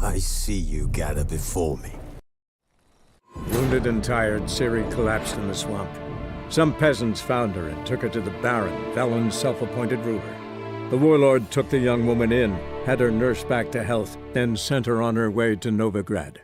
I see you gather before me. Wounded and tired, Ciri collapsed in the swamp. Some peasants found her and took her to the Baron, Velen's self-appointed ruler. The warlord took the young woman in, had her nursed back to health, then sent her on her way to Novigrad.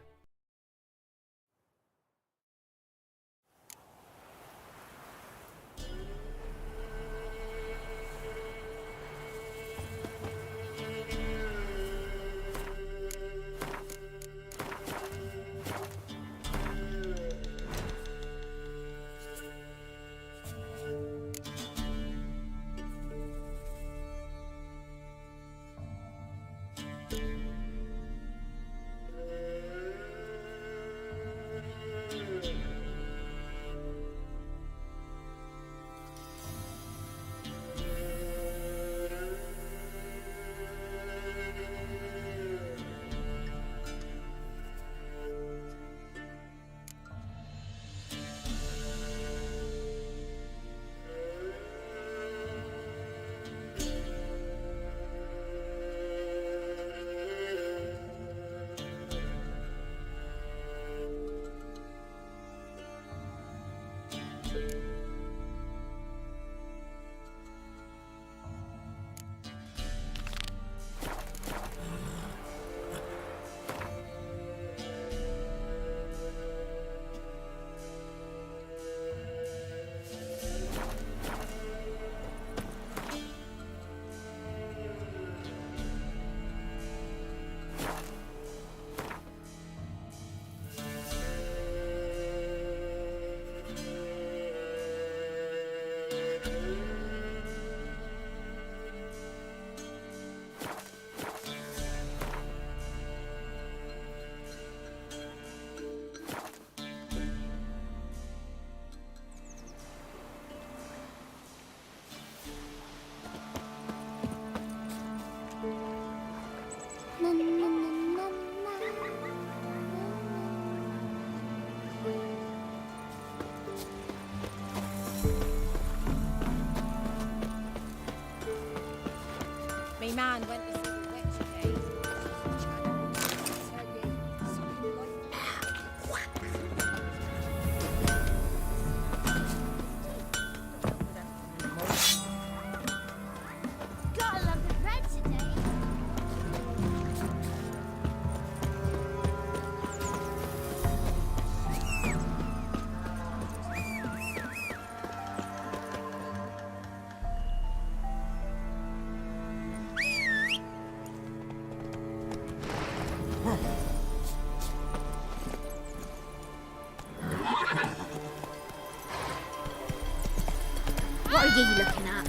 Me man went to see the witch again. Gotta love the red today. What are you looking at?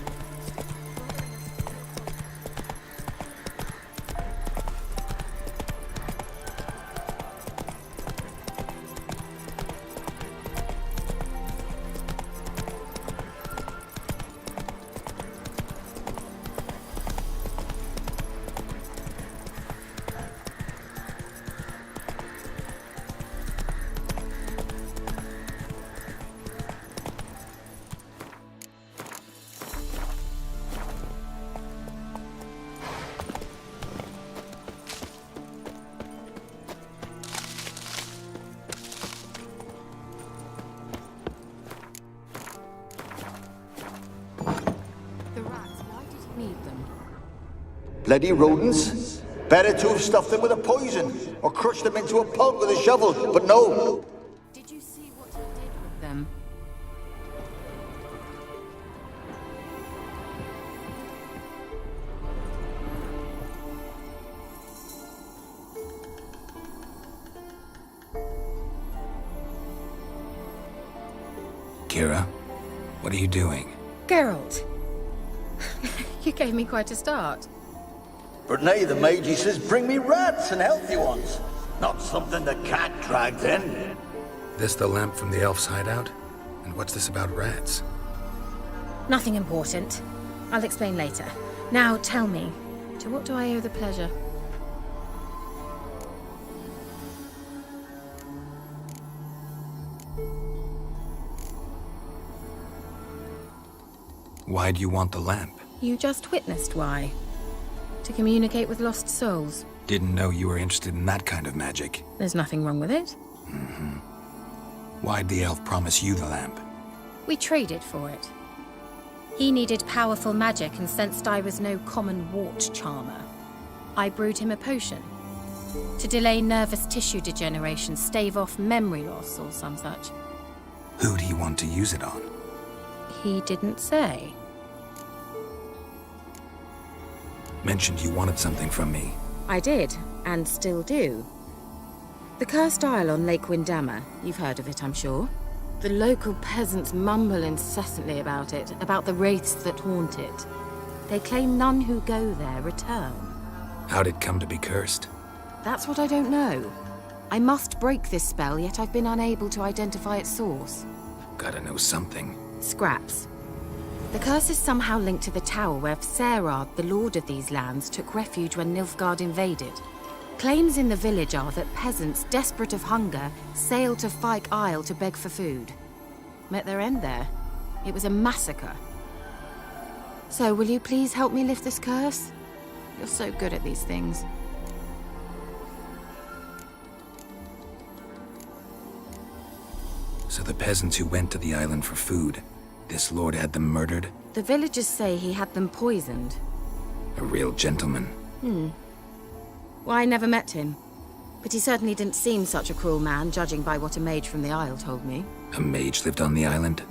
The rats, why did he need them? Bloody rodents. Better to have stuffed them with a poison, or crushed them into a pulp with a shovel, but no. Did you see what he did with them? Kira, what are you doing? Geralt, you gave me quite a start. But nay, the mage, he says, bring me rats and healthy ones. Not something the cat dragged in. This the lamp from the elf's hideout? And what's this about rats? Nothing important. I'll explain later. Now tell me, to what do I owe the pleasure? Why do you want the lamp? You just witnessed why. To communicate with lost souls. Didn't know you were interested in that kind of magic. There's nothing wrong with it. Why'd the elf promise you the lamp? We traded for it. He needed powerful magic and sensed I was no common wart charmer. I brewed him a potion. To delay nervous tissue degeneration, stave off memory loss or some such. Who'd he want to use it on? He didn't say. Mentioned you wanted something from me. I did, and still do. The Cursed Isle on Lake Windammer. You've heard of it, I'm sure. The local peasants mumble incessantly about it, about the wraiths that haunt it. They claim none who go there return. How'd it come to be cursed? That's what I don't know. I must break this spell, yet I've been unable to identify its source. Gotta know something. Scraps. The curse is somehow linked to the tower where Serard, the lord of these lands, took refuge when Nilfgaard invaded. Claims in the village are that peasants, desperate of hunger, sailed to Fyke Isle to beg for food. Met their end there. It was a massacre. So, will you please help me lift this curse? You're so good at these things. So the peasants who went to the island for food, this lord had them murdered? The villagers say he had them poisoned. A real gentleman. Well, I never met him. But he certainly didn't seem such a cruel man, judging by what a mage from the Isle told me. A mage lived on the island?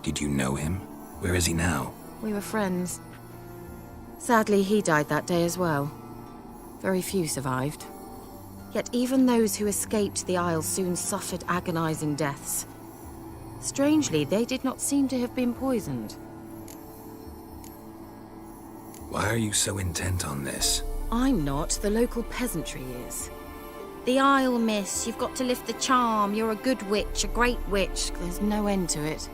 Did you know him? Where is he now? We were friends. Sadly, he died that day as well. Very few survived. Yet even those who escaped the Isle soon suffered agonizing deaths. Strangely, they did not seem to have been poisoned. Why are you so intent on this? I'm not. The local peasantry is. The Isle, miss. You've got to lift the charm. You're a good witch, a great witch. There's no end to it.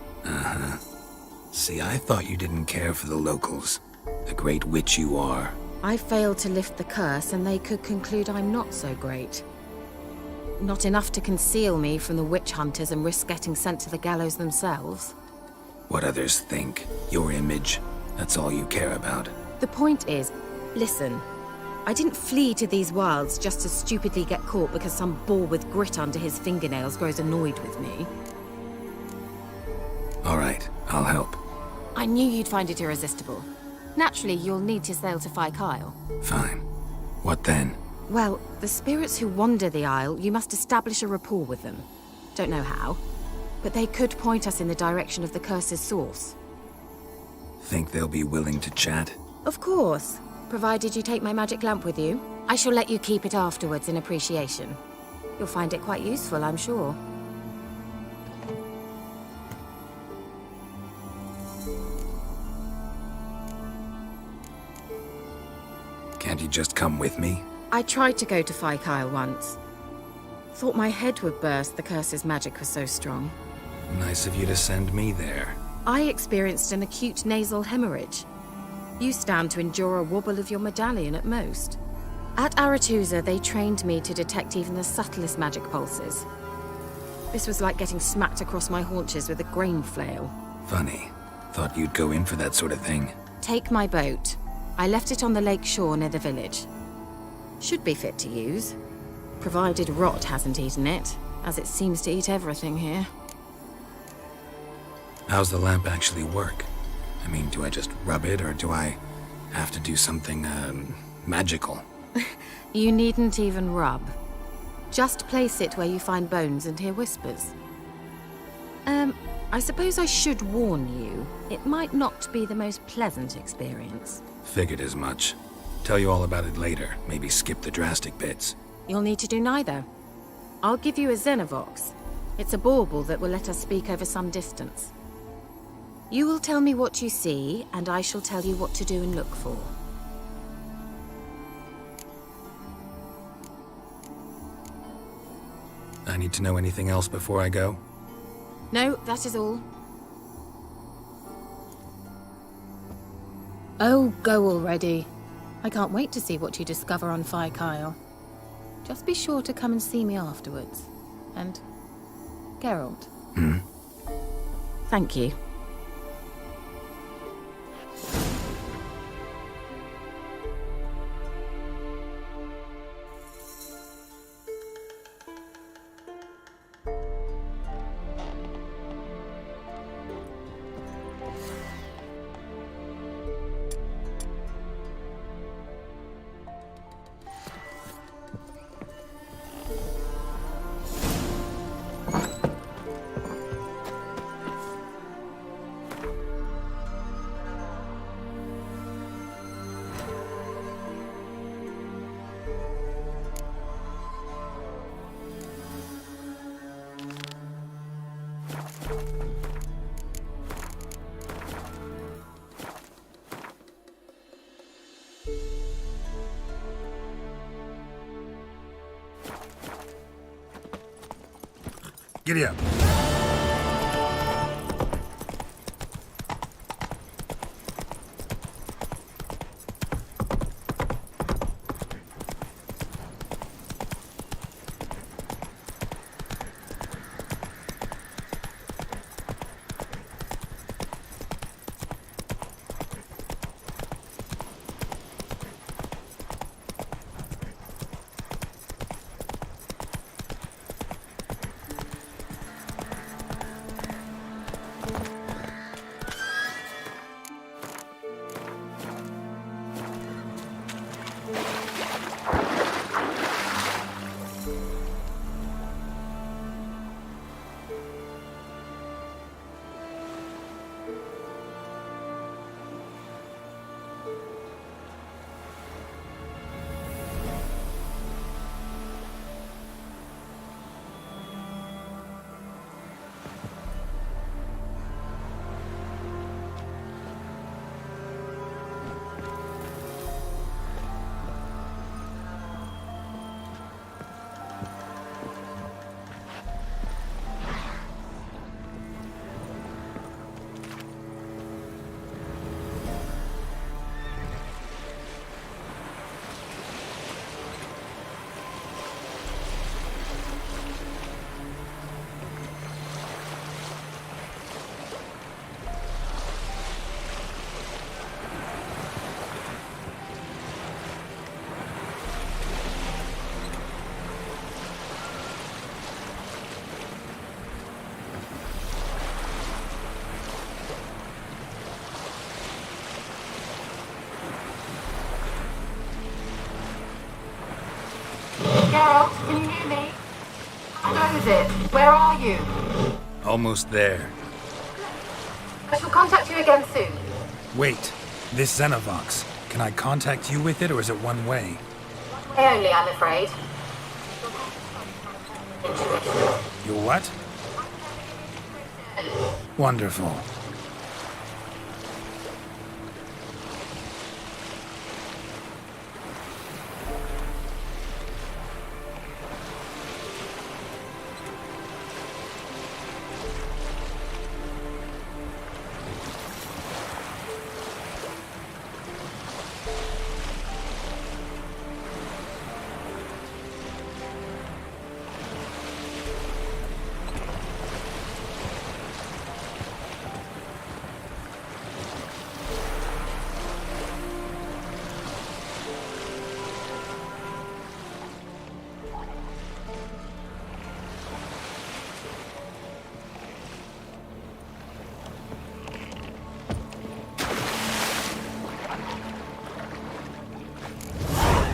See, I thought you didn't care for the locals. The great witch you are. I failed to lift the curse, and they could conclude I'm not so great. Not enough to conceal me from the witch hunters and risk getting sent to the gallows themselves. What others think, your image, that's all you care about. The point is, listen, I didn't flee to these wilds just to stupidly get caught because some boar with grit under his fingernails grows annoyed with me. All right, I'll help. I knew you'd find it irresistible. Naturally, you'll need to sail to Fyke Isle. Fine. What then? Well, the spirits who wander the Isle, you must establish a rapport with them. Don't know how, but they could point us in the direction of the curse's source. Think they'll be willing to chat? Of course, provided you take my magic lamp with you. I shall let you keep it afterwards in appreciation. You'll find it quite useful, I'm sure. Can't you just come with me? I tried to go to Fyke Isle once. Thought my head would burst, the curse's magic was so strong. Nice of you to send me there. I experienced an acute nasal hemorrhage. You stand to endure a wobble of your medallion at most. At Aretusa, they trained me to detect even the subtlest magic pulses. This was like getting smacked across my haunches with a grain flail. Funny. Thought you'd go in for that sort of thing. Take my boat. I left it on the lake shore near the village. Should be fit to use, provided rot hasn't eaten it, as it seems to eat everything here. How's the lamp actually work? I mean, do I just rub it, or do I have to do something, magical? You needn't even rub. Just place it where you find bones and hear whispers. I suppose I should warn you, it might not be the most pleasant experience. Figured as much. Tell you all about it later, maybe skip the drastic bits. You'll need to do neither. I'll give you a Xenovox. It's a bauble that will let us speak over some distance. You will tell me what you see, and I shall tell you what to do and look for. I need to know anything else before I go? No, that is all. Oh, go already. I can't wait to see what you discover on Fyke Isle. Just be sure to come and see me afterwards. And Geralt. Thank you. Giddy up. Geralt, can you hear me? How is it? Where are you? Almost there. I shall contact you again soon. Wait, this Xenovox. Can I contact you with it, or is it one way? I only, I'm afraid. Your what? Wonderful.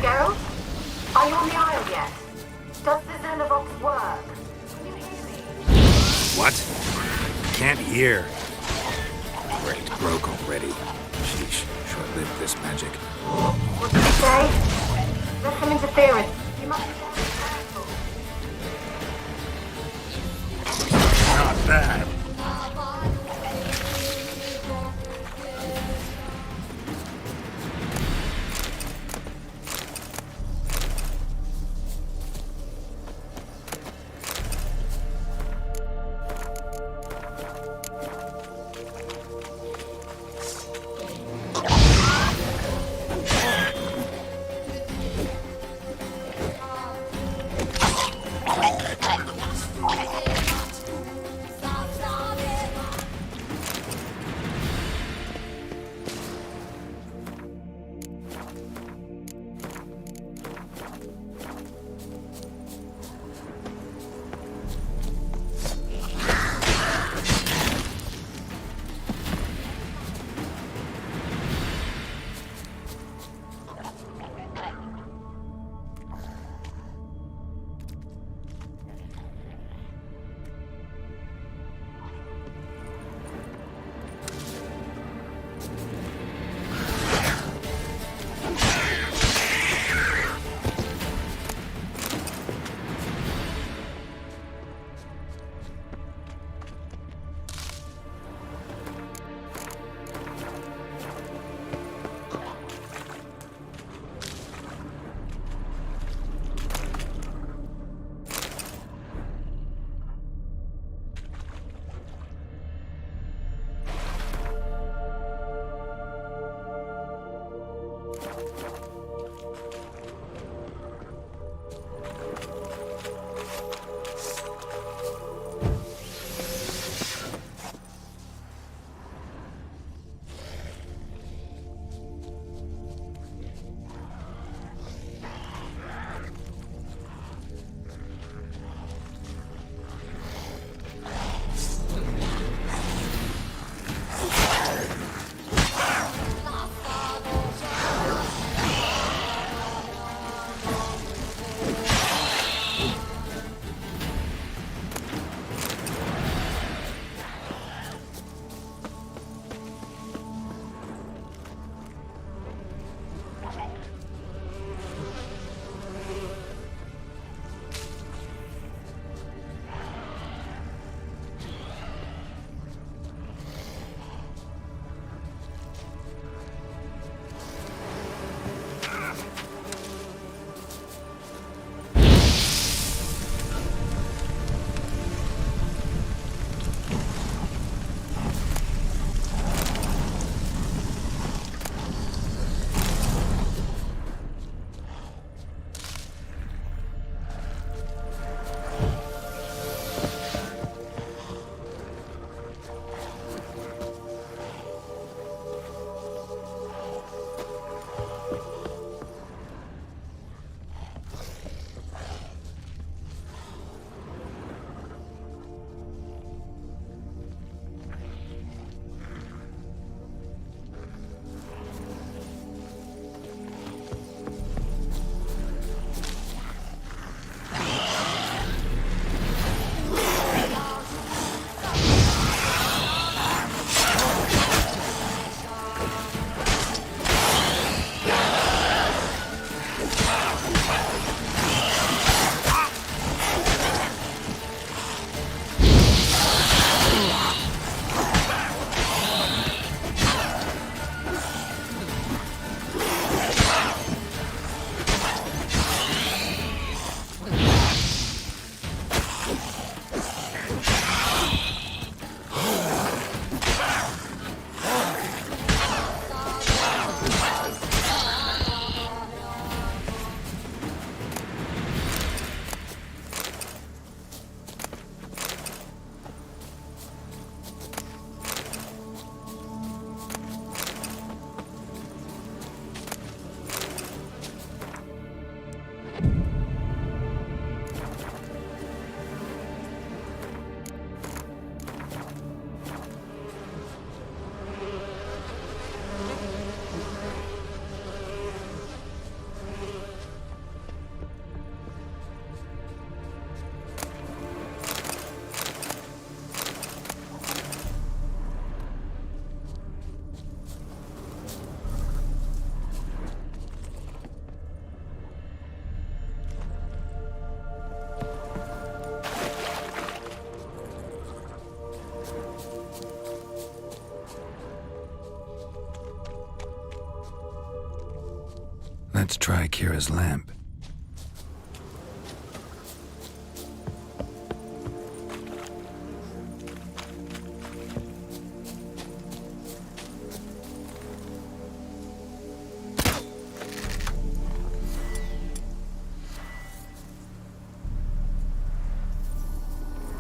Geralt? Are you on the Isle yet? Does the Xenovox work? Can you hear me? What? Can't hear. Great, broke already. Sheesh, short-lived this magic. What did you say? There's some interference. You must be careful. Not bad. Let's try Kira's lamp.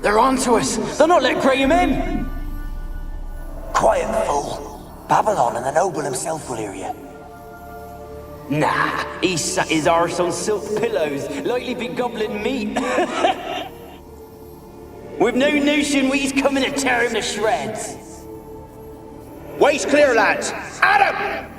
They're onto us! They're not letting Graham in! Quiet, fool. Babylon and the noble himself will hear you. Nah, he sat his arse on silk pillows, likely be gobbling meat. With no notion we's coming to tear him to shreds. Way's clear, lads! Adam!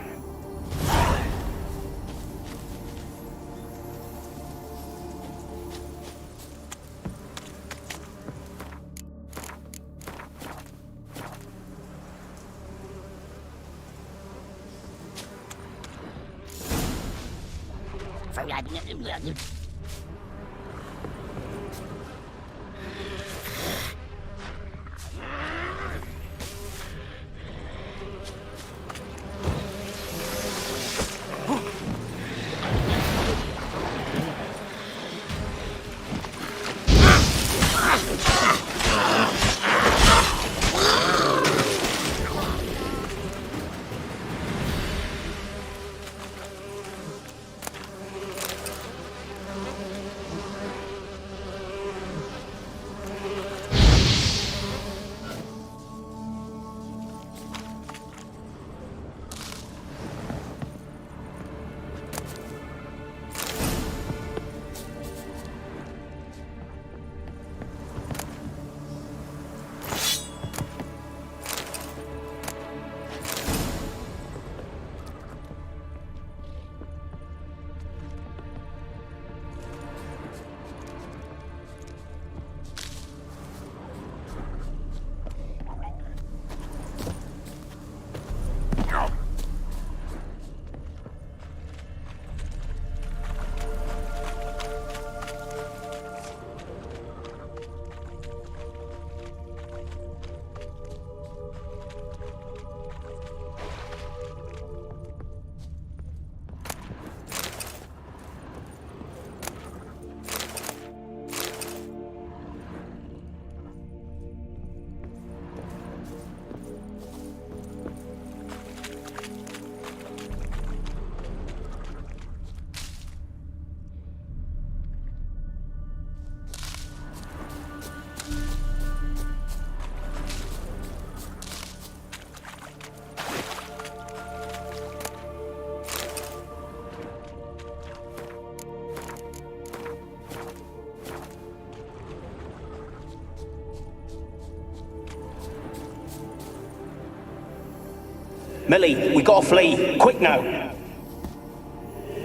Millie, we gotta flee. Quick now.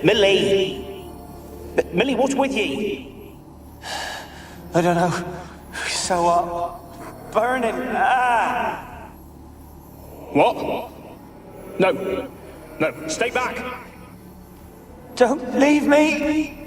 Millie! Millie, what's with ye? I don't know. So what? Burning. Ah! What? No. No, stay back. Don't leave me!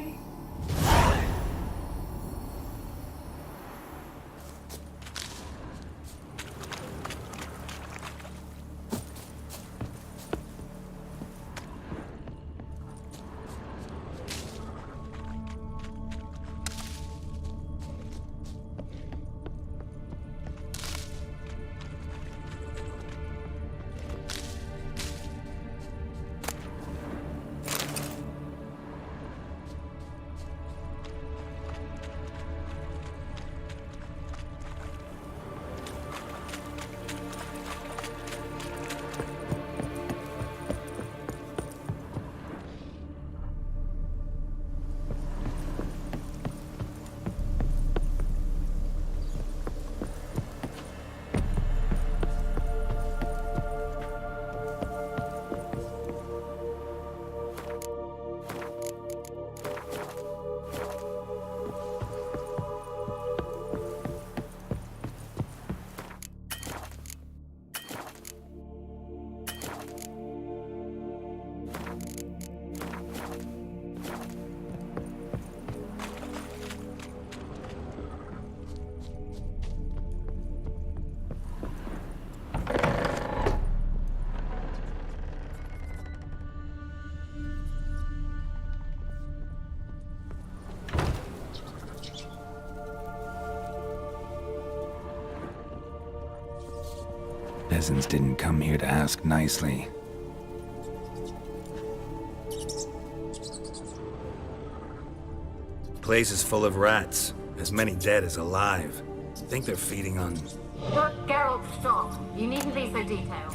Peasants didn't come here to ask nicely. Place is full of rats. As many dead as alive. Think they're feeding on... Geralt, stop. You needn't be so detailed.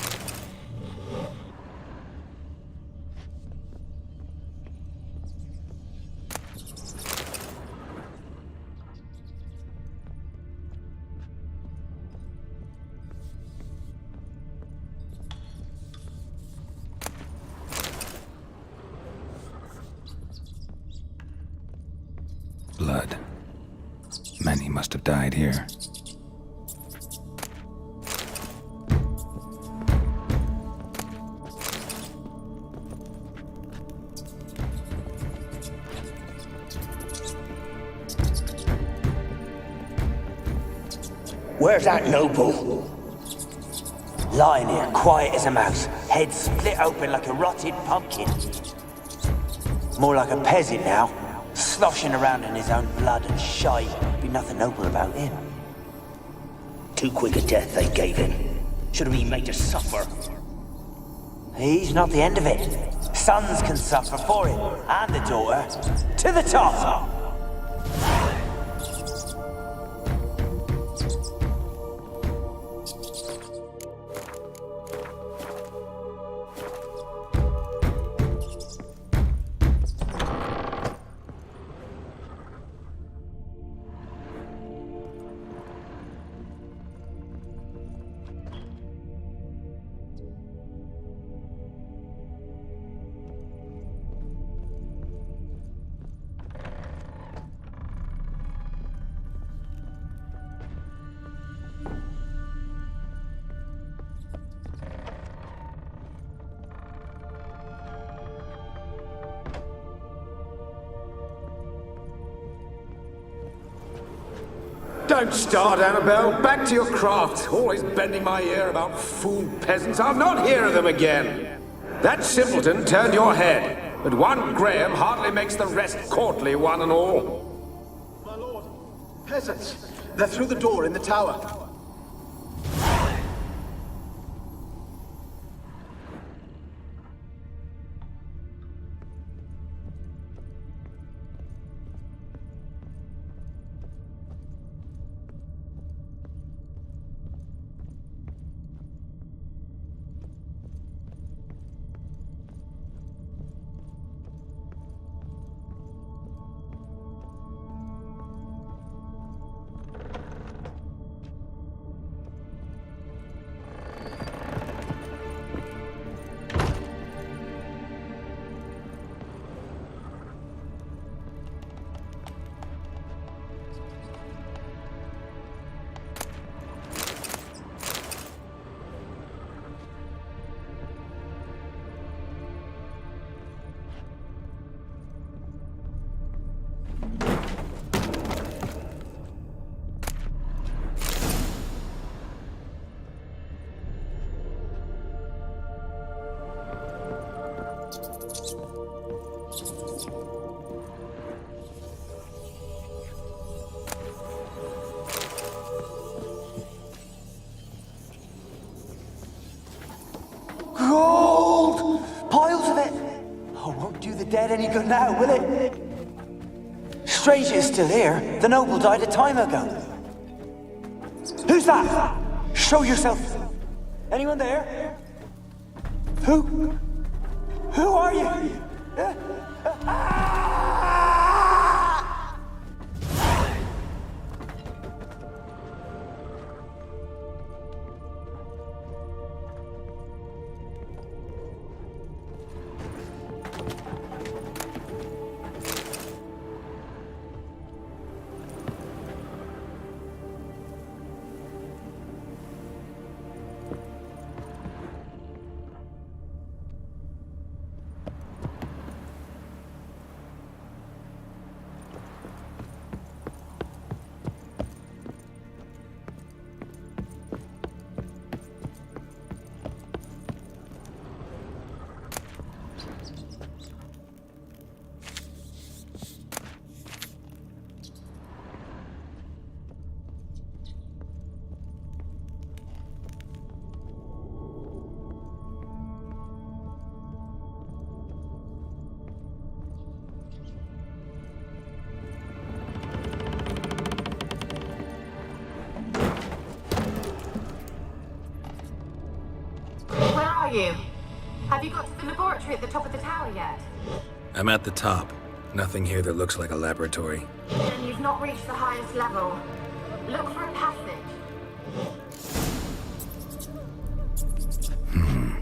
Blood. Many must have died here. Where's that noble? Lying here, quiet as a mouse, head split open like a rotted pumpkin. More like a peasant now, sloshing around in his own blood and shy. Be nothing noble about him. Too quick a death they gave him. Should have been made to suffer. He's not the end of it. Sons can suffer for it, and the daughter. To the top! Don't start, Annabelle. Back to your craft. Always bending my ear about fool peasants. I'll not hear of them again. That simpleton turned your head, but one Graham hardly makes the rest courtly, one and all. My lord, peasants. They're through the door in the tower. Gold! Piles of it! Oh, won't do the dead any good now, will it? Strange it's still here. The noble died a time ago. Who's that? Show yourself. Anyone there? Who? Who are you? you? Have you got to the laboratory at the top of the tower yet? I'm at the top. Nothing here that looks like a laboratory. Then you've not reached the highest level. Look for a passage.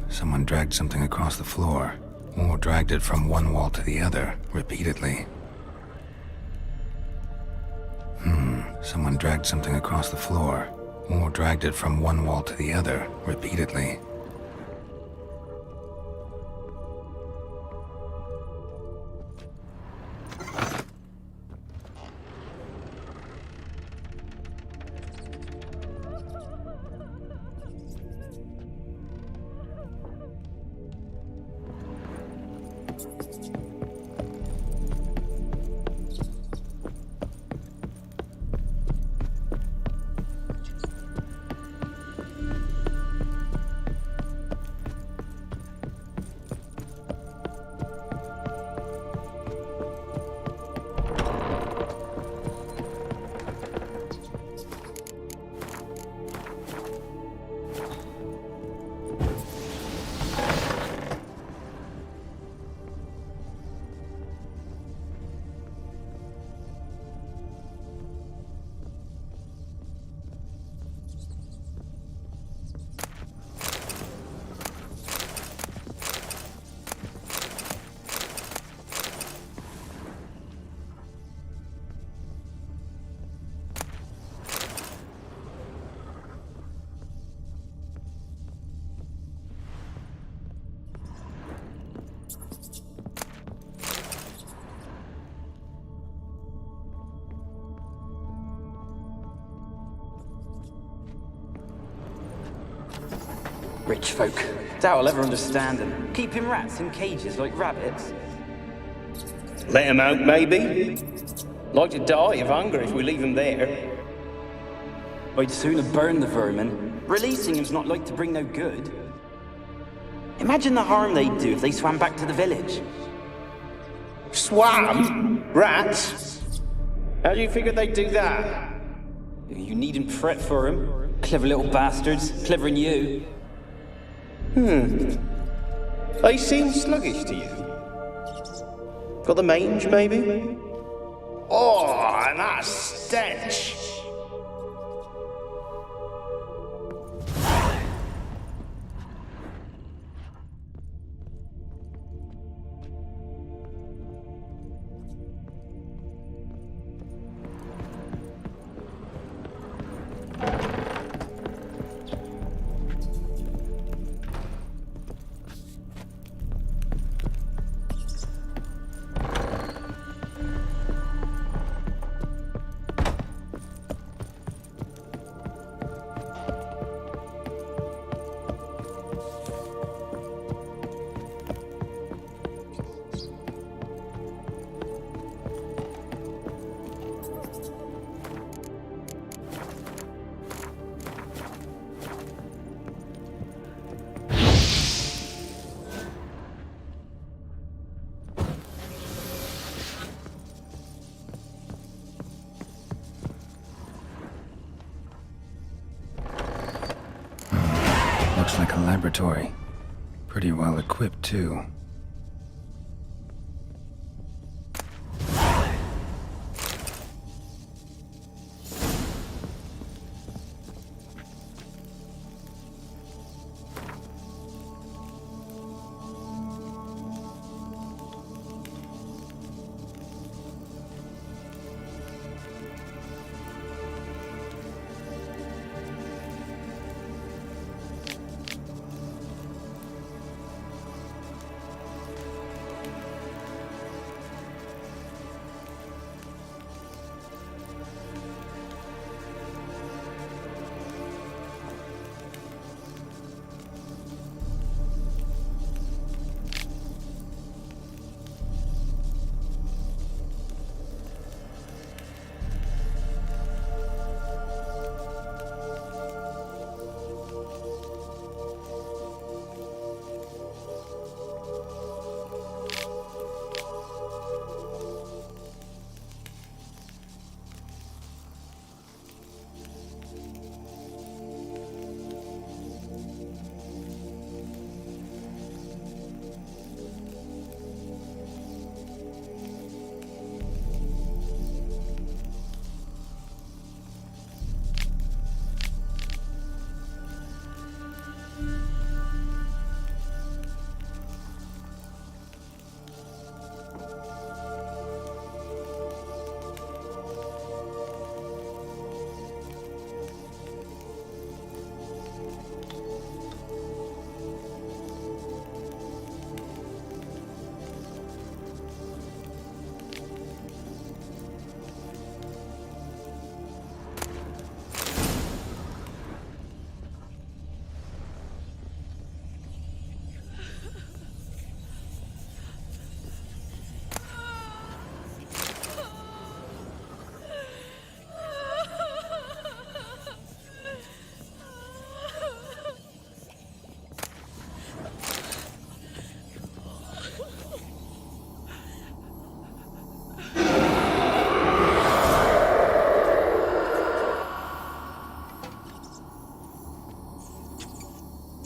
Someone dragged something across the floor. Or dragged it from one wall to the other, repeatedly. Someone dragged something across the floor. Or dragged it from one wall to the other, repeatedly. Rich folk. Doubt I'll ever understand them. Keeping rats in cages like rabbits. Let them out, maybe? Like to die of hunger if we leave them there. I'd sooner burn the vermin. Releasing him's not like to bring no good. Imagine the harm they'd do if they swam back to the village. Swam? Rats? How do you figure they'd do that? You needn't fret for 'em. Clever little bastards. Clever'n you. They seem sluggish to you. Got the mange, maybe? Oh, and that stench! Looks like a laboratory. Pretty well equipped, too.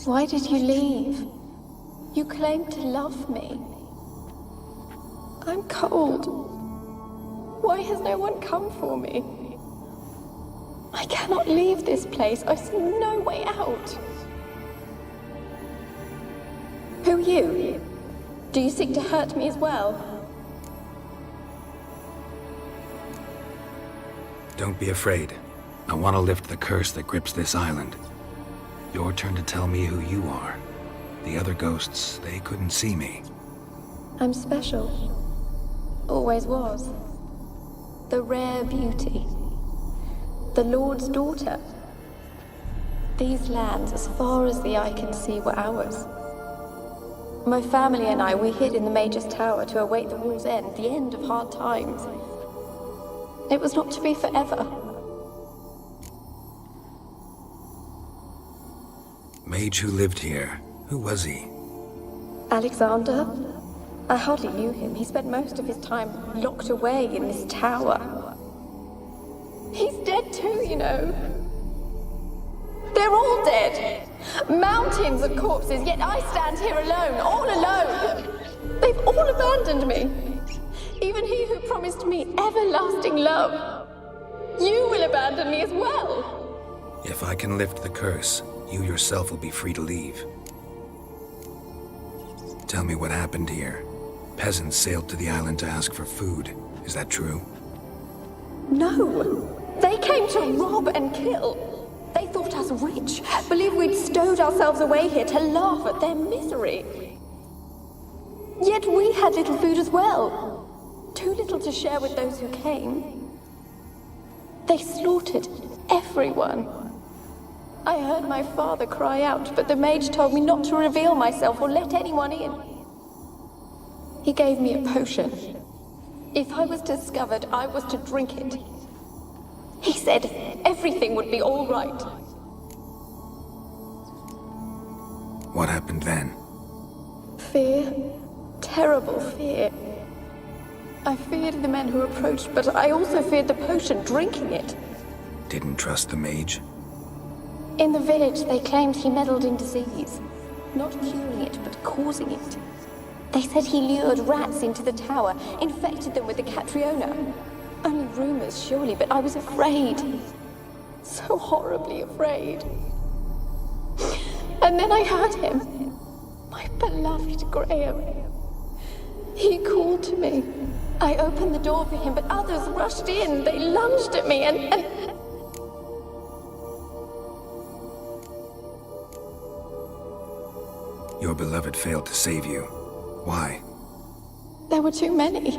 Why did you leave? You claimed to love me. I'm cold. Why has no one come for me? I cannot leave this place. I see no way out. Who are you? Do you seek to hurt me as well? Don't be afraid. I want to lift the curse that grips this island. Your turn to tell me who you are. The other ghosts, they couldn't see me. I'm special. Always was. The rare beauty. The Lord's daughter. These lands, as far as the eye can see, were ours. My family and I, we hid in the Mage's Tower to await the war's end, the end of hard times. It was not to be forever. Mage who lived here. Who was he? Alexander? I hardly knew him. He spent most of his time locked away in this tower. He's dead too, you know. They're all dead. Mountains of corpses, yet I stand here alone, all alone. They've all abandoned me. Even he who promised me everlasting love. You will abandon me as well. If I can lift the curse, you yourself will be free to leave. Tell me what happened here. Peasants sailed to the island to ask for food. Is that true? No. They came to rob and kill. They thought us rich, believed we'd stowed ourselves away here to laugh at their misery. Yet we had little food as well. Too little to share with those who came. They slaughtered everyone. I heard my father cry out, but the mage told me not to reveal myself or let anyone in. He gave me a potion. If I was discovered, I was to drink it. He said everything would be all right. What happened then? Fear. Terrible fear. I feared the men who approached, but I also feared the potion, drinking it. Didn't trust the mage? In the village, they claimed he meddled in disease. Not curing it, but causing it. They said he lured rats into the tower, infected them with the Catriona. Only rumors, surely, but I was afraid. So horribly afraid. And then I heard him. My beloved Graham. He called to me. I opened the door for him, but others rushed in. They lunged at me and... Your beloved failed to save you. Why? There were too many.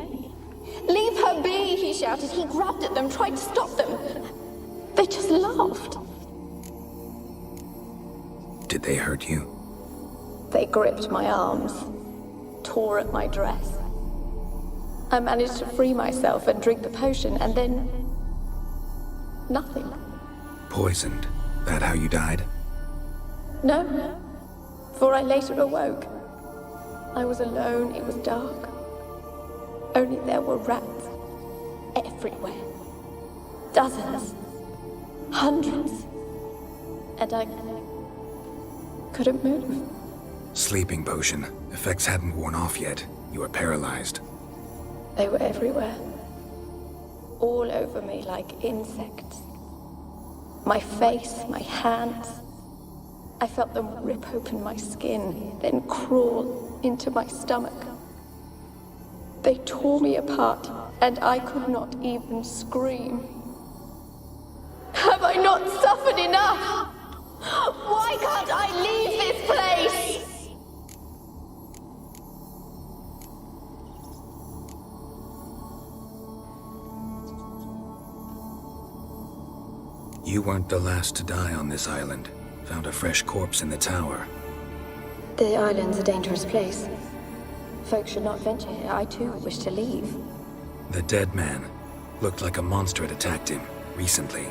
Leave her be, he shouted. He grabbed at them, tried to stop them. They just laughed. Did they hurt you? They gripped my arms, tore at my dress. I managed to free myself and drink the potion, and then... nothing. Poisoned? That how you died? No, for I later awoke. I was alone, it was dark. Only there were rats everywhere. Dozens. Hundreds. And I couldn't move. Sleeping potion. Effects hadn't worn off yet. You were paralyzed. They were everywhere. All over me like insects. My face, my hands. I felt them rip open my skin, then crawl into my stomach. They tore me apart, and I could not even scream. Have I not suffered enough? Why can't I leave this place? You weren't the last to die on this island. Found a fresh corpse in the tower. The island's a dangerous place. Folks should not venture here. I too wish to leave. The dead man. Looked like a monster had attacked him, recently.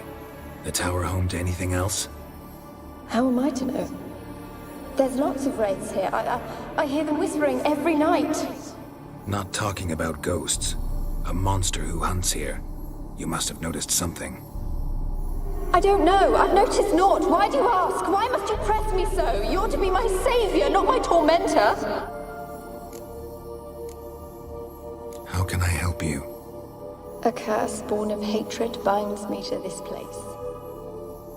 The tower home to anything else? How am I to know? There's lots of wraiths here. I hear them whispering every night. Not talking about ghosts. A monster who hunts here. You must have noticed something. I don't know. I've noticed naught. Why do you ask? Why must you press me so? You're to be my savior, not my tormentor. How can I help you? A curse born of hatred binds me to this place.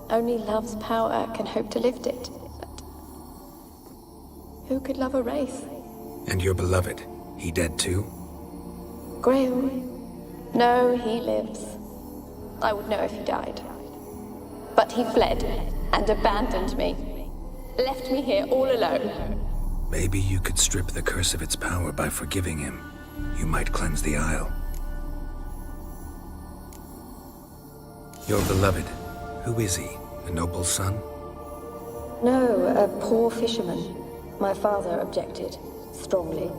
Only love's power can hope to lift it. But who could love a wraith? And your beloved, he dead too? Graham? No, he lives. I would know if he died. But he fled and abandoned me. Left me here all alone. Maybe you could strip the curse of its power by forgiving him. You might cleanse the Isle. Your beloved, who is he? A noble son? No, a poor fisherman. My father objected, strongly.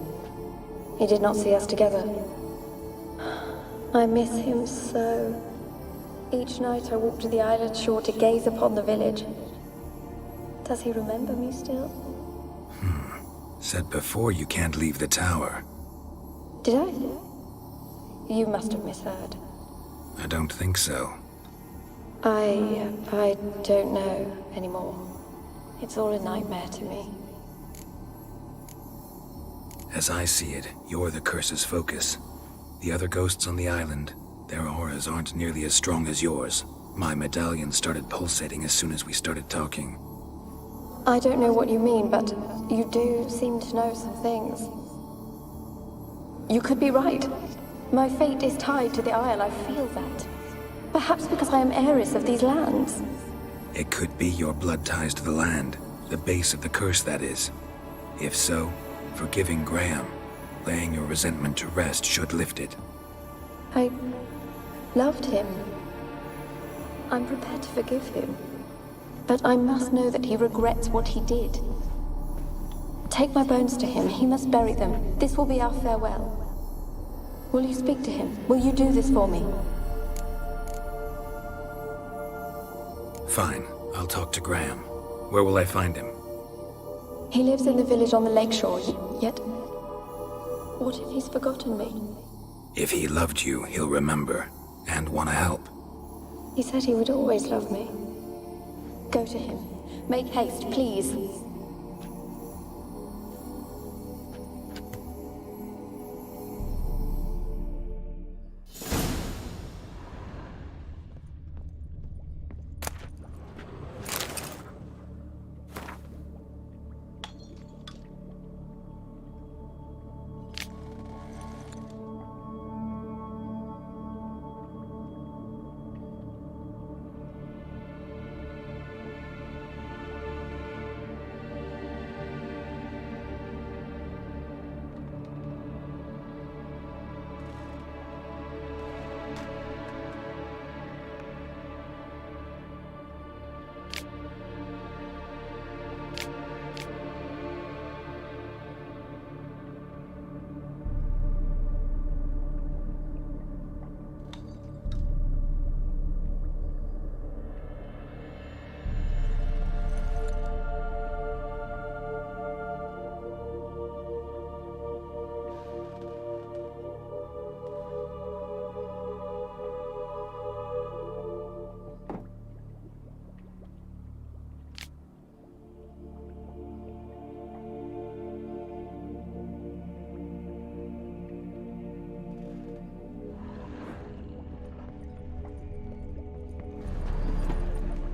He did not see us together. I miss him so. Each night I walk to the island shore to gaze upon the village. Does he remember me still? Said before you can't leave the tower. Did I? You must have misheard. I don't think so. I don't know anymore. It's all a nightmare to me. As I see it, you're the curse's focus. The other ghosts on the island, their auras aren't nearly as strong as yours. My medallion started pulsating as soon as we started talking. I don't know what you mean, but you do seem to know some things. You could be right. My fate is tied to the Isle, I feel that. Perhaps because I am heiress of these lands. It could be your blood ties to the land, the base of the curse, that is. If so, forgiving Graham, laying your resentment to rest should lift it. I loved him. I'm prepared to forgive him. But I must know that he regrets what he did. Take my bones to him. He must bury them. This will be our farewell. Will you speak to him? Will you do this for me? Fine. I'll talk to Graham. Where will I find him? He lives in the village on the lakeshore, yet... What if he's forgotten me? If he loved you, he'll remember, and want to help. He said he would always love me. Go to him. Make haste, please.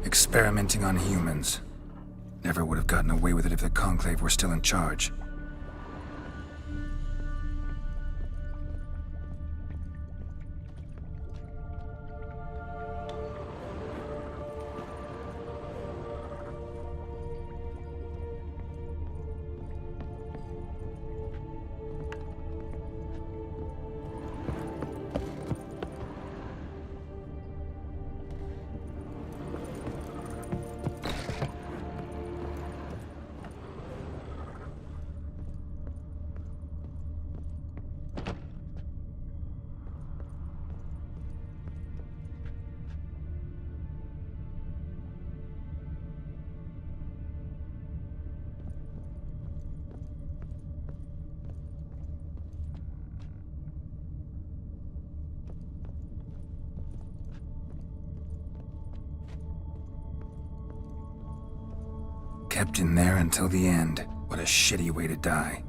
Experimenting on humans. Never would have gotten away with it if the Conclave were still in charge. Kept in there until the end. What a shitty way to die.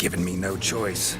Given me no choice.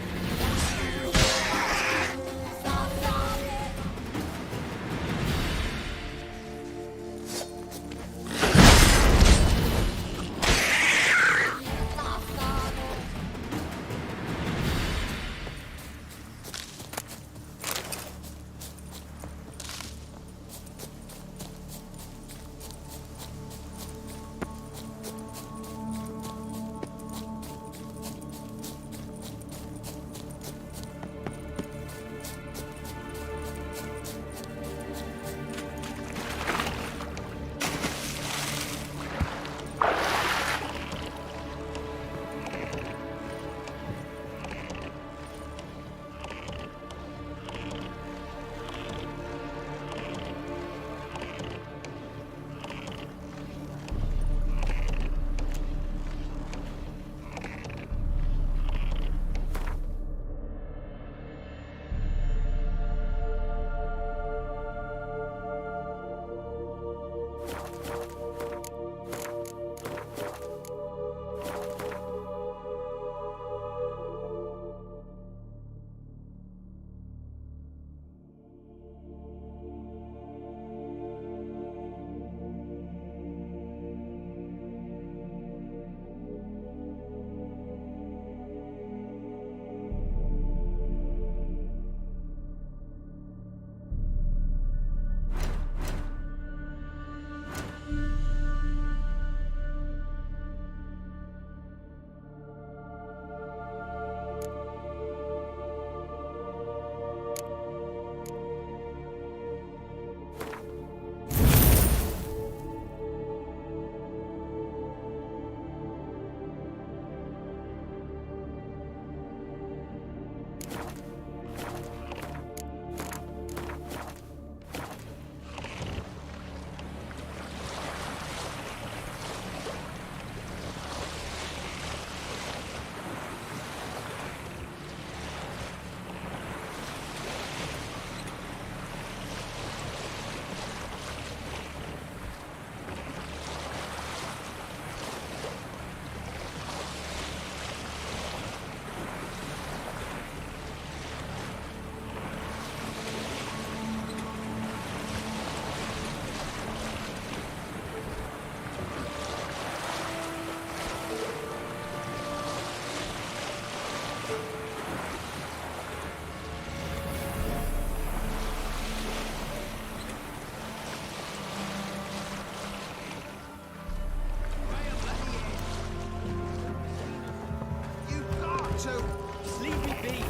to. Just leave me be.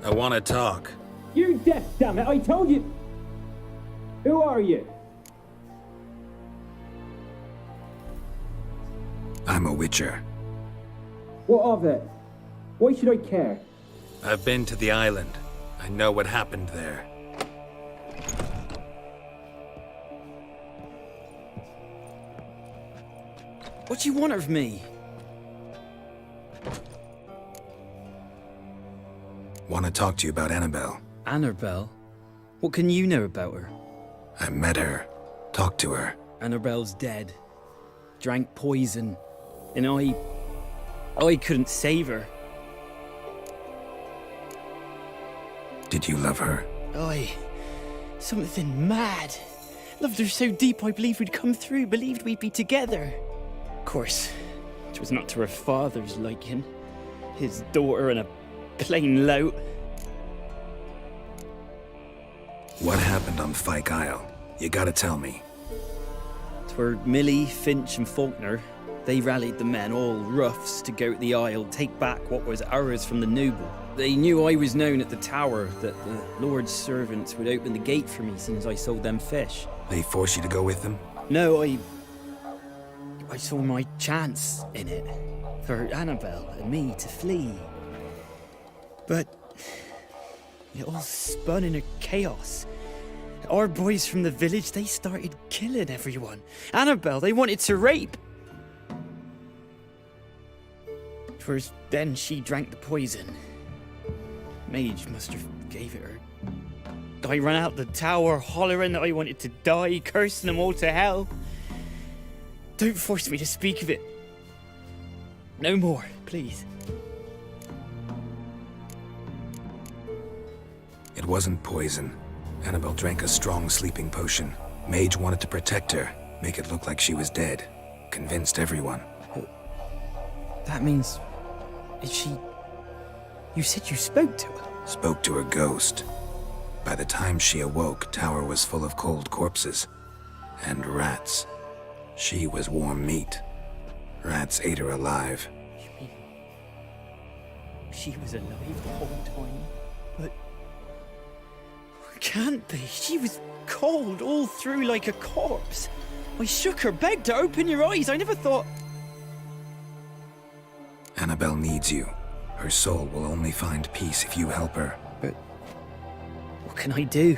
I want to talk. You're deaf, damn it! I told you! Who are you? I'm a witcher. What of it? Why should I care? I've been to the island. I know what happened there. What do you want of me? Want to talk to you about Annabelle. Annabelle? What can you know about her? I met her. Talked to her. Annabelle's dead. Drank poison. And I couldn't save her. Did you love her? Something mad. Loved her so deep I believed we'd come through, believed we'd be together. Of course, it was not to her father's liking. His daughter and a plain lout. What happened on Fyke Isle? You gotta tell me. Twere Millie, Finch and Faulkner. They rallied the men, all roughs, to go to the Isle, take back what was ours from the noble. They knew I was known at the tower, that the Lord's servants would open the gate for me since I sold them fish. They forced you to go with them? No, I saw my chance in it. For Annabelle and me to flee. But it all spun in a chaos. Our boys from the village, they started killing everyone. Annabelle, they wanted to rape. First, then she drank the poison. Mage must have gave it her. I ran out the tower, hollering that I wanted to die, cursing them all to hell. Don't force me to speak of it. No more, please. It wasn't poison. Annabelle drank a strong sleeping potion. Mage wanted to protect her, make it look like she was dead. Convinced everyone. That means... Is she... You said you spoke to her? Spoke to her ghost. By the time she awoke, Tower was full of cold corpses. And rats. She was warm meat. Rats ate her alive. You mean... She was alive the whole time? But... Can't be. She was cold all through like a corpse. I shook her, begged her, open your eyes. I never thought... Annabelle needs you. Her soul will only find peace if you help her. But... What can I do?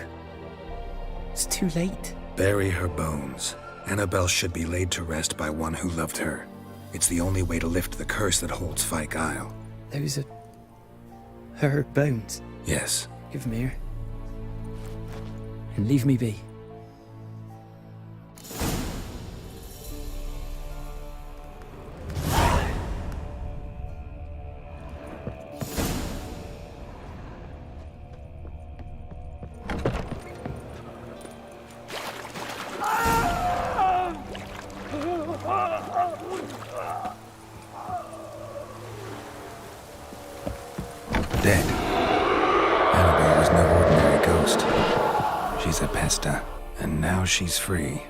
It's too late. Bury her bones. Annabelle should be laid to rest by one who loved her. It's the only way to lift the curse that holds Fyke Isle. Those are... her bones? Yes. Give them here. And leave me be. Dead. Annabelle was no ordinary ghost. She's a pesta, and now she's free.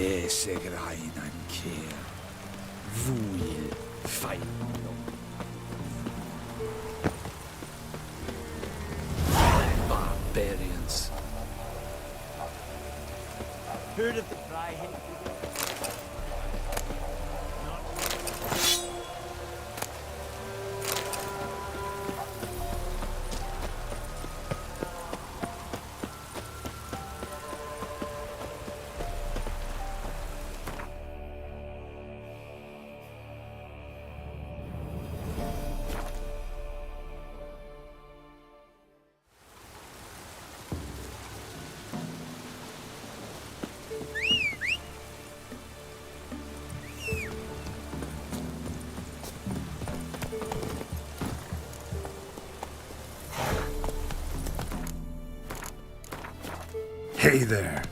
Resereinen keer. Vuil feino. Barbarians. Heard of the Freiheit? Hey there.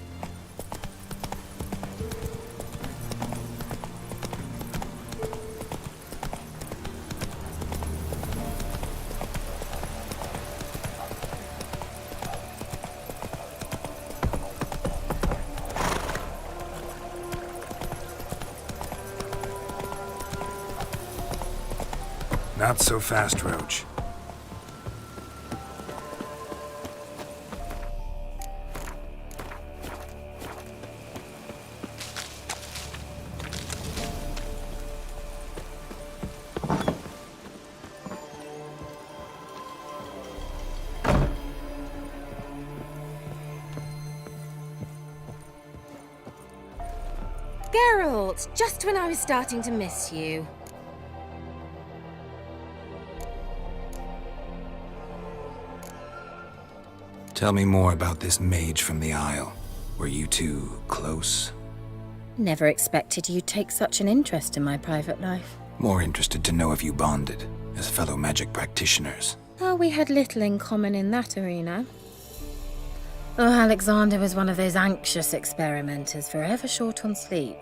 Not so fast, Roach. Geralt, just when I was starting to miss you. Tell me more about this mage from the Isle. Were you two close? Never expected you'd take such an interest in my private life. More interested to know if you bonded, as fellow magic practitioners. Oh, we had little in common in that arena. Oh, Alexander was one of those anxious experimenters, forever short on sleep.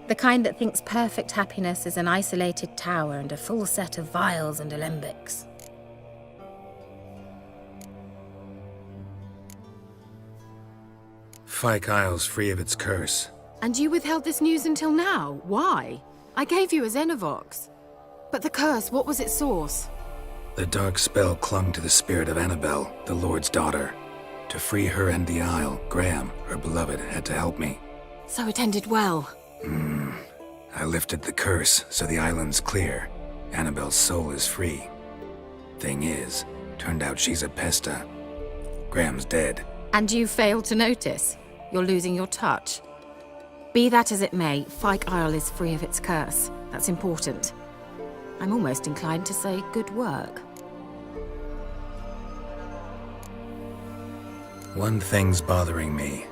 The kind that thinks perfect happiness is an isolated tower and a full set of vials and alembics. Fyke Isle's free of its curse. And you withheld this news until now? Why? I gave you a Xenovox. But the curse, what was its source? The dark spell clung to the spirit of Annabelle, the Lord's daughter. To free her and the Isle, Graham, her beloved, had to help me. So it ended well. I lifted the curse, so the island's clear. Annabelle's soul is free. Thing is, turned out she's a pesta. Graham's dead. And you failed to notice? You're losing your touch. Be that as it may, Fyke Isle is free of its curse. That's important. I'm almost inclined to say good work. One thing's bothering me.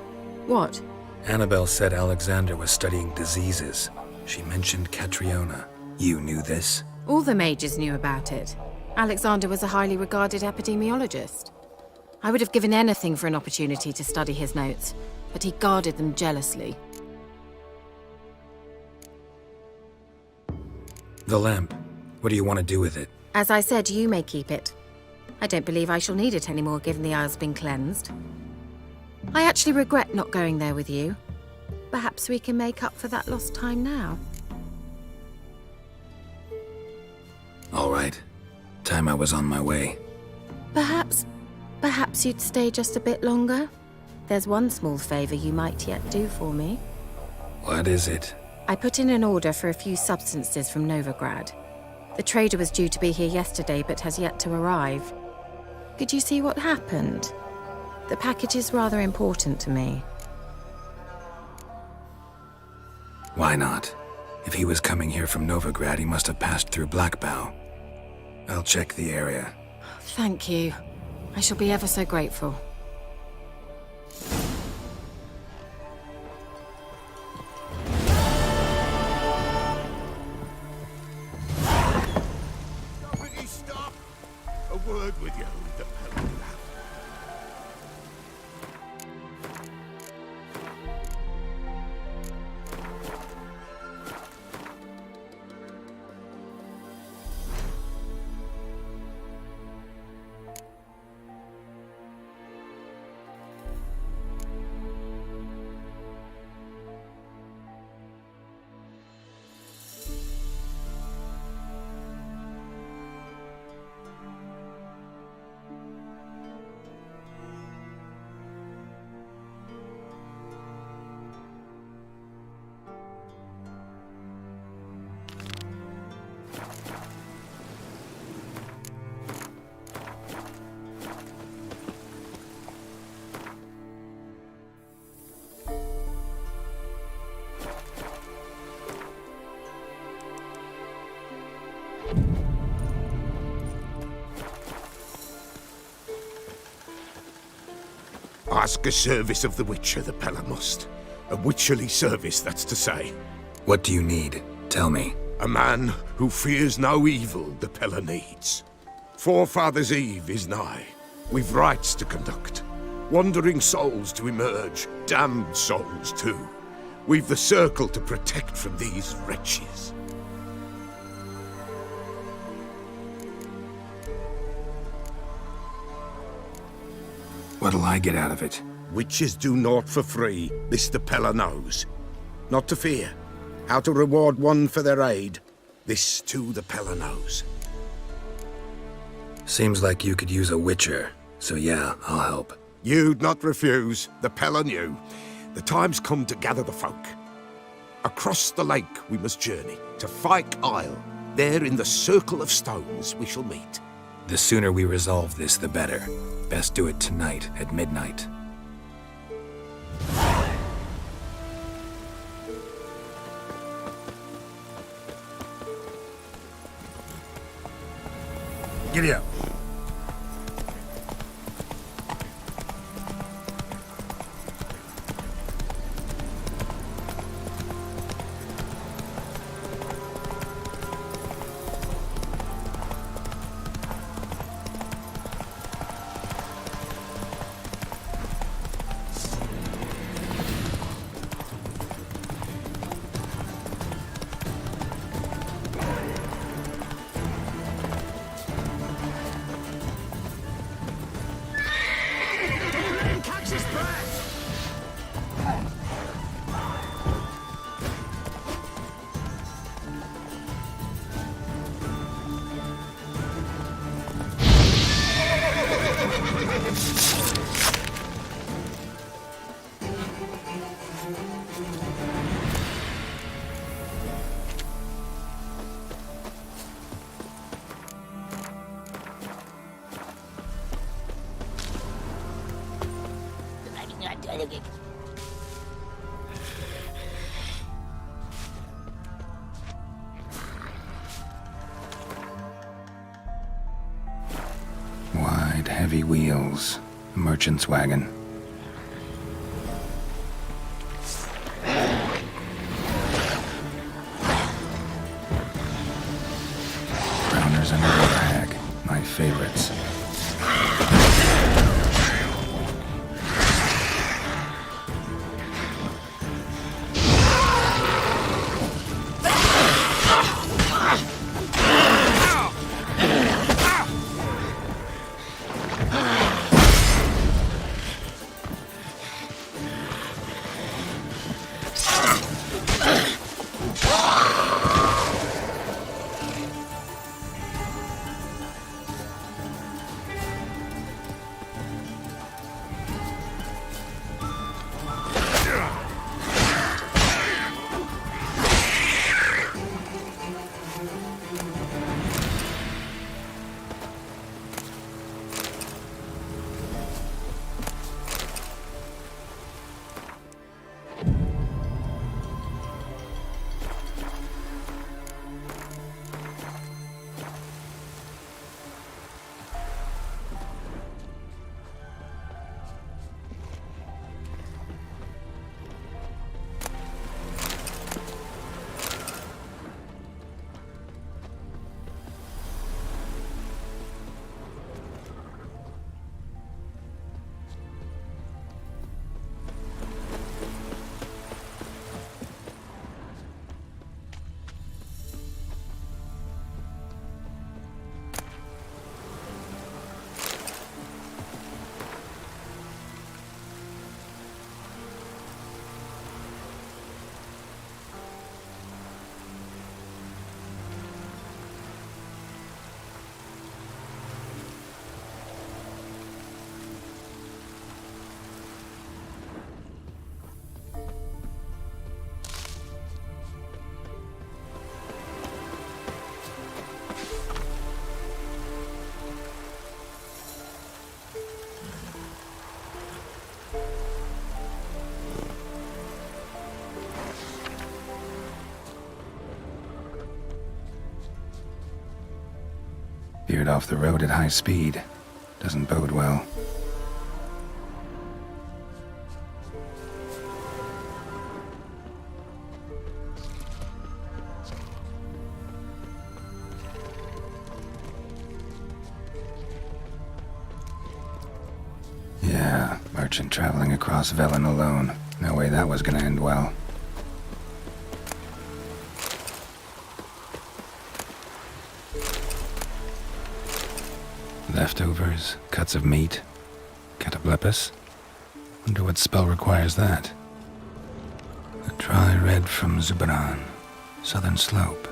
What? Annabelle said Alexander was studying diseases. She mentioned Catriona. You knew this? All the mages knew about it. Alexander was a highly regarded epidemiologist. I would have given anything for an opportunity to study his notes, but he guarded them jealously. The lamp. What do you want to do with it? As I said, you may keep it. I don't believe I shall need it anymore, given the Isle's been cleansed. I actually regret not going there with you. Perhaps we can make up for that lost time now. All right. Time I was on my way. Perhaps you'd stay just a bit longer? There's one small favor you might yet do for me. What is it? I put in an order for a few substances from Novigrad. The trader was due to be here yesterday, but has yet to arrive. Could you see what happened? The package is rather important to me. Why not? If he was coming here from Novigrad, he must have passed through Blackbow. I'll check the area. Thank you. I shall be ever so grateful. Somebody stop! A word with you, the Pelham. Ask a service of the Witcher, the Pella must. A witcherly service, that's to say. What do you need? Tell me. A man who fears no evil the Pella needs. Forefathers' Eve is nigh. We've rites to conduct. Wandering souls to emerge, damned souls too. We've the circle to protect from these wretches. What'll I get out of it? Witches do naught for free, this the Pella knows. Not to fear. How to reward one for their aid, this too the Pella knows. Seems like you could use a witcher, so yeah, I'll help. You'd not refuse, the Pella knew. The time's come to gather the folk. Across the lake we must journey, to Fyke Isle. There in the circle of stones we shall meet. The sooner we resolve this, the better. Best do it tonight at midnight. Giddy up. Wide, heavy wheels. A merchant's wagon. Browners and overhag. My favorites. Veered off the road at high speed. Doesn't bode well. merchant traveling across Velen alone. No way that was gonna end well. Leftovers, cuts of meat, cataplepis. Wonder what spell requires that. A dry red from Zubran, southern slope.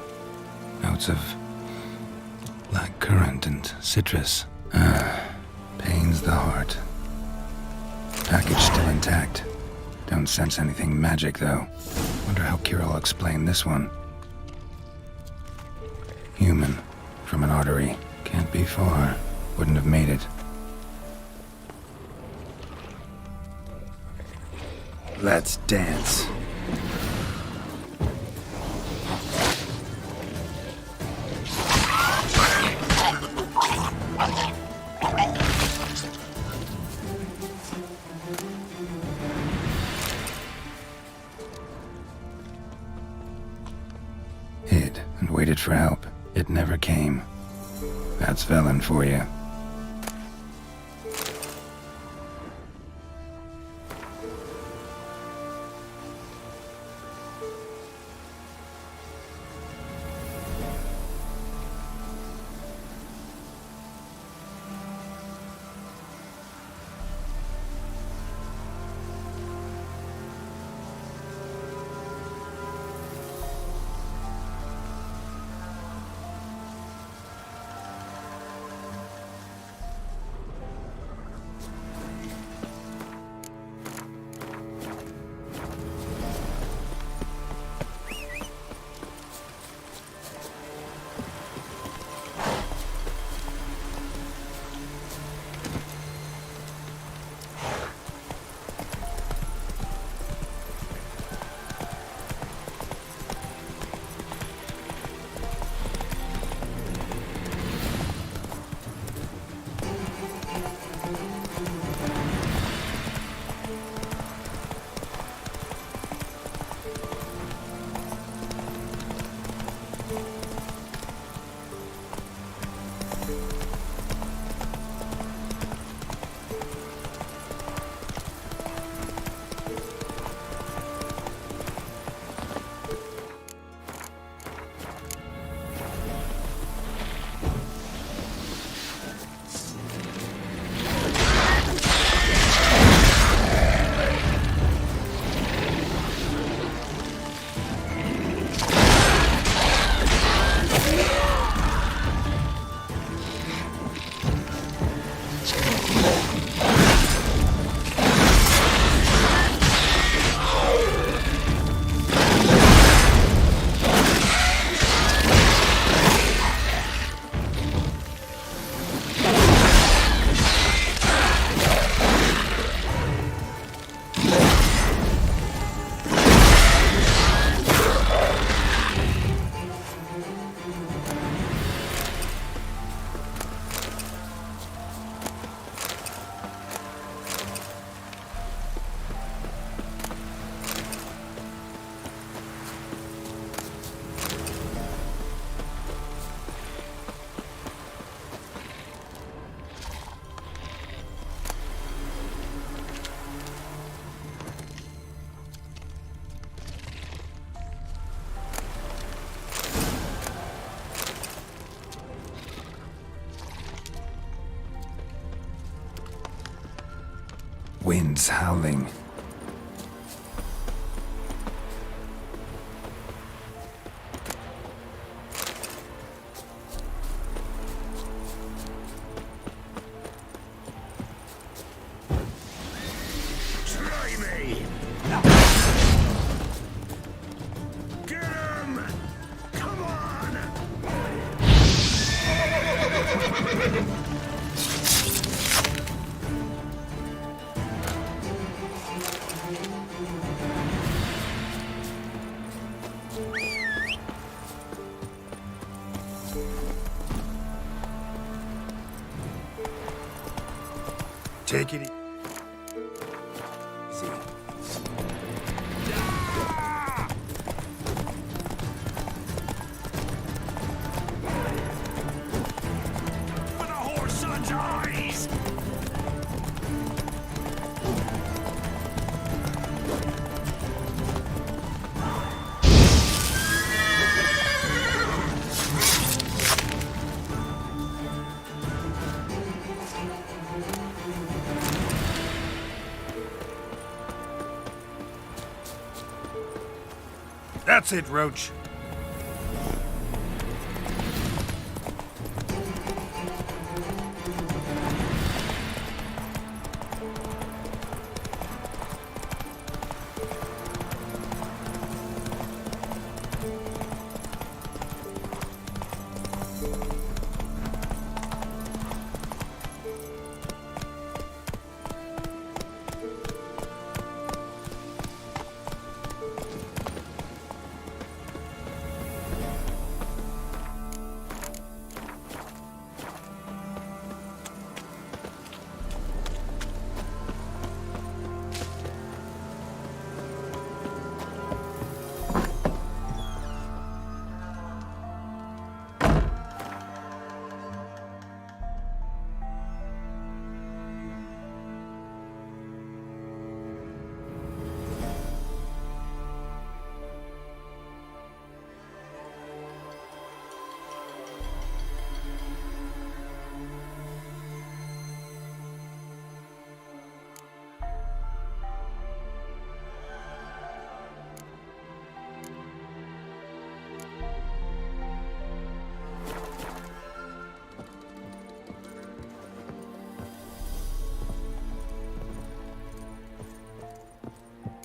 Notes of black currant and citrus. Pains the heart. Package still intact. Don't sense anything magic, though. Wonder how Kirill'll explain this one. Human, from an artery. Can't be far. Wouldn't have made it. Let's dance. Hid and waited for help. It never came. That's Velen for you. Winds howling. Try me! Get him! Come on! Take it easy. With a horse son's eyes! That's it, Roach.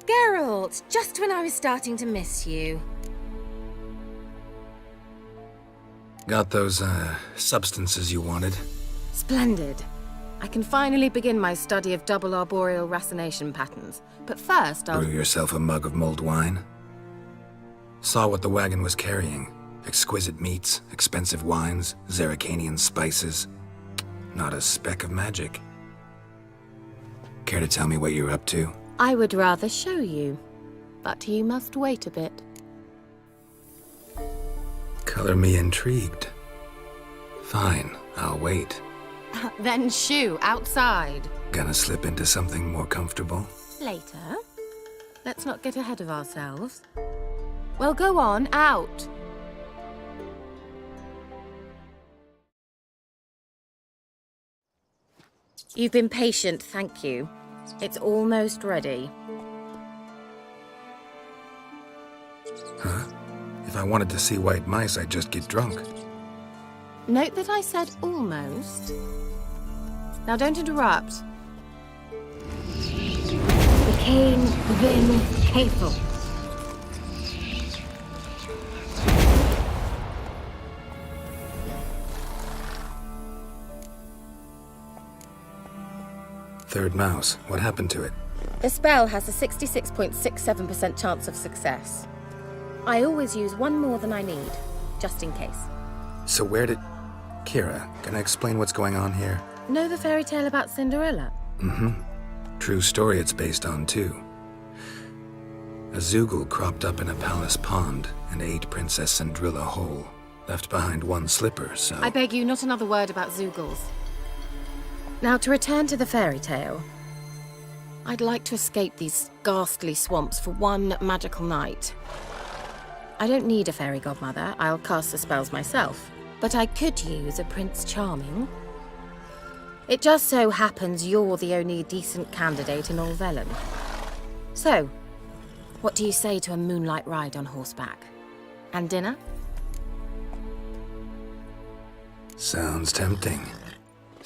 Geralt, just when I was starting to miss you. Got those, substances you wanted? Splendid. I can finally begin my study of double arboreal racination patterns. But first, I'll... Brew yourself a mug of mulled wine? Saw what the wagon was carrying. Exquisite meats, expensive wines, Zerrikanian spices. Not a speck of magic. Care to tell me what you're up to? I would rather show you, but you must wait a bit. Color me intrigued. Fine, I'll wait. Then shoo, outside. Gonna slip into something more comfortable? Later. Let's not get ahead of ourselves. Well, go on, out. You've been patient, thank you. It's almost ready. Huh? If I wanted to see white mice, I'd just get drunk. Note that I said almost. Now don't interrupt. The Cain Vin Cathel. Third mouse. What happened to it? The spell has a 66.67% chance of success. I always use one more than I need, just in case. So where did... Kira, can I explain what's going on here? Know the fairy tale about Cinderella? Mm-hmm. True story it's based on, too. A Zoogle cropped up in a palace pond and ate Princess Cinderella whole. Left behind one slipper, so... I beg you, not another word about Zoogles. Now, to return to the fairy tale. I'd like to escape these ghastly swamps for one magical night. I don't need a fairy godmother, I'll cast the spells myself. But I could use a Prince Charming. It just so happens you're the only decent candidate in all Velen. So, what do you say to a moonlight ride on horseback? And dinner? Sounds tempting.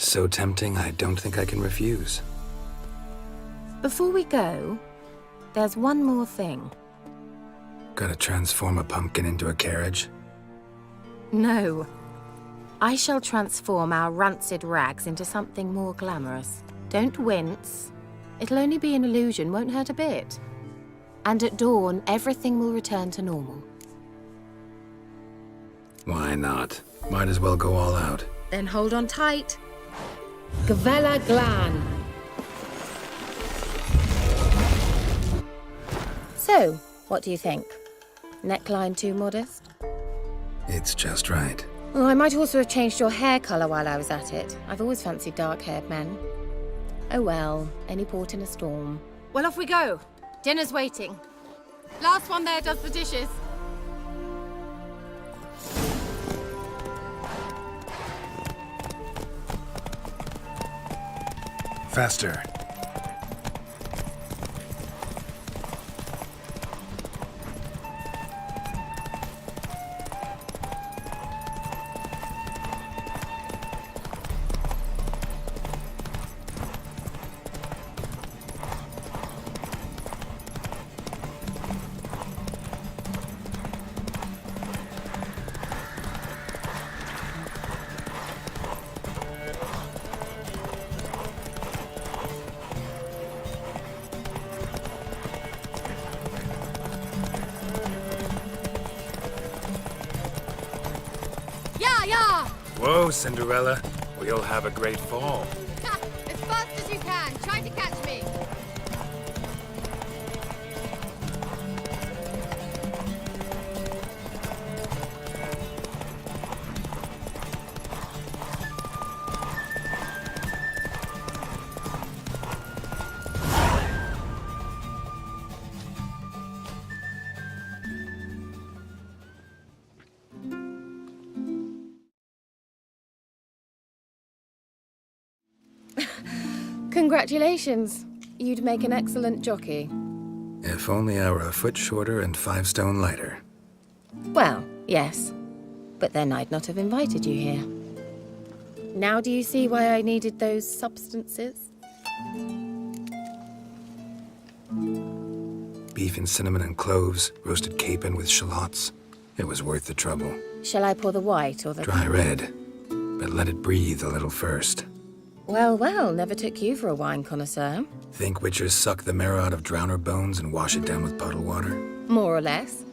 So tempting, I don't think I can refuse. Before we go, there's one more thing. Gotta transform a pumpkin into a carriage? No. I shall transform our rancid rags into something more glamorous. Don't wince. It'll only be an illusion, won't hurt a bit. And at dawn, everything will return to normal. Why not? Might as well go all out. Then hold on tight. Gavella Glan. So, what do you think? Neckline too modest? It's just right. Oh, I might also have changed your hair colour while I was at it. I've always fancied dark-haired men. Oh well, any port in a storm. Well, off we go. Dinner's waiting. Last one there does the dishes. Faster. Whoa, Cinderella. We'll have a great fall. As fast as you can. Try to catch me. Congratulations. You'd make an excellent jockey. If only I were a foot shorter and 5 stone lighter. Well, yes. But then I'd not have invited you here. Now do you see why I needed those substances? Beef and cinnamon and cloves, roasted capon with shallots. It was worth the trouble. Shall I pour the white or the... Dry red, but let it breathe a little first. Well, well, never took you for a wine connoisseur. Think witchers suck the marrow out of drowner bones and wash it down with puddle water? More or less.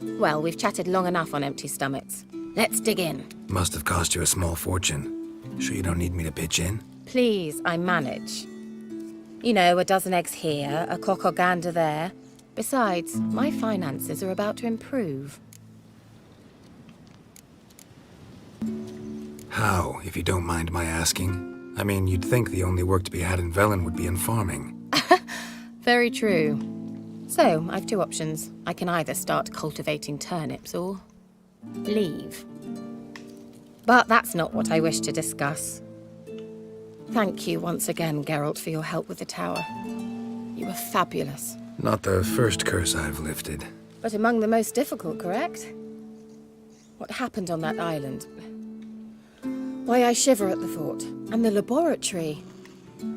Well, we've chatted long enough on empty stomachs. Let's dig in. Must have cost you a small fortune. Sure you don't need me to pitch in? Please, I manage. You know, a dozen eggs here, a cock or gander there. Besides, my finances are about to improve. How, if you don't mind my asking? I mean, you'd think the only work to be had in Velen would be in farming. Very true. So, I've 2 options. I can either start cultivating turnips or leave. But that's not what I wish to discuss. Thank you once again, Geralt, for your help with the tower. You were fabulous. Not the first curse I've lifted. But among the most difficult, correct? What happened on that island? Why, I shiver at the thought. And the laboratory.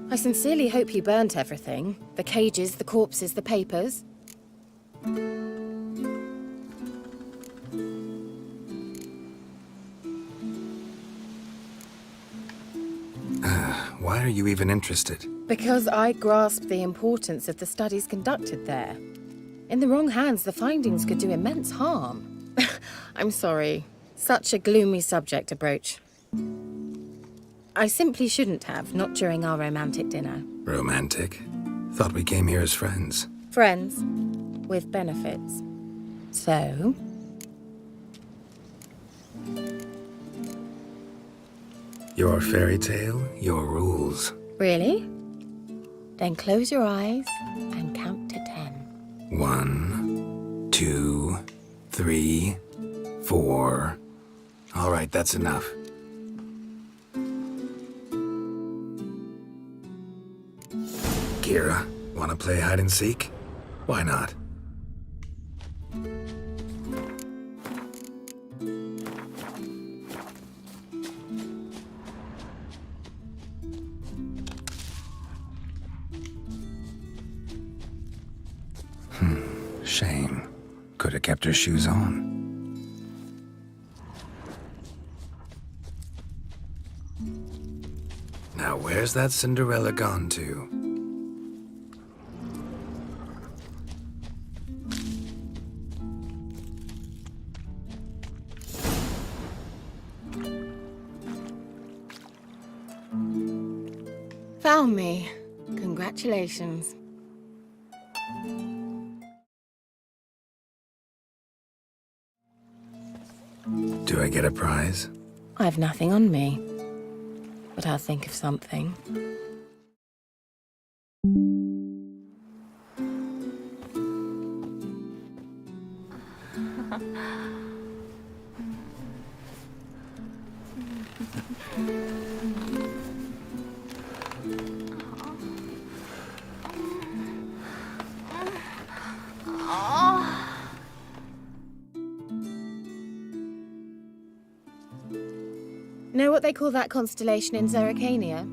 I sincerely hope you burnt everything. The cages, the corpses, the papers. Why are you even interested? Because I grasp the importance of the studies conducted there. In the wrong hands, the findings could do immense harm. I'm sorry. Such a gloomy subject to broach. I simply shouldn't have, not during our romantic dinner. Romantic? Thought we came here as friends. Friends, with benefits. So? Your fairy tale, your rules. Really? Then close your eyes and count to 10. 1, 2, 3, 4. All right, that's enough. Kira, wanna play hide and seek? Why not? Shame. Could have kept her shoes on. Now where's that Cinderella gone to? Found me. Congratulations. Do I get a prize? I've nothing on me. But I'll think of something. Know what they call that constellation in Zerrikania?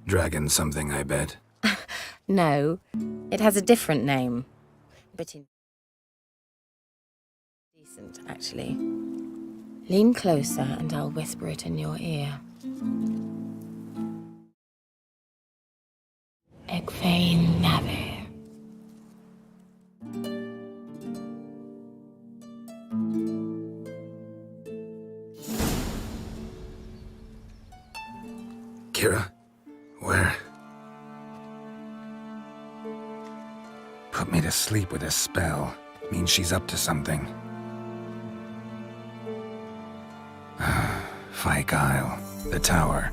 Dragon something, I bet. No, it has a different name. But decent, actually. Lean closer and I'll whisper it in your ear. Egfain Nave. Kira? Where? Put me to sleep with a spell. Means she's up to something. Fyke Isle. The tower.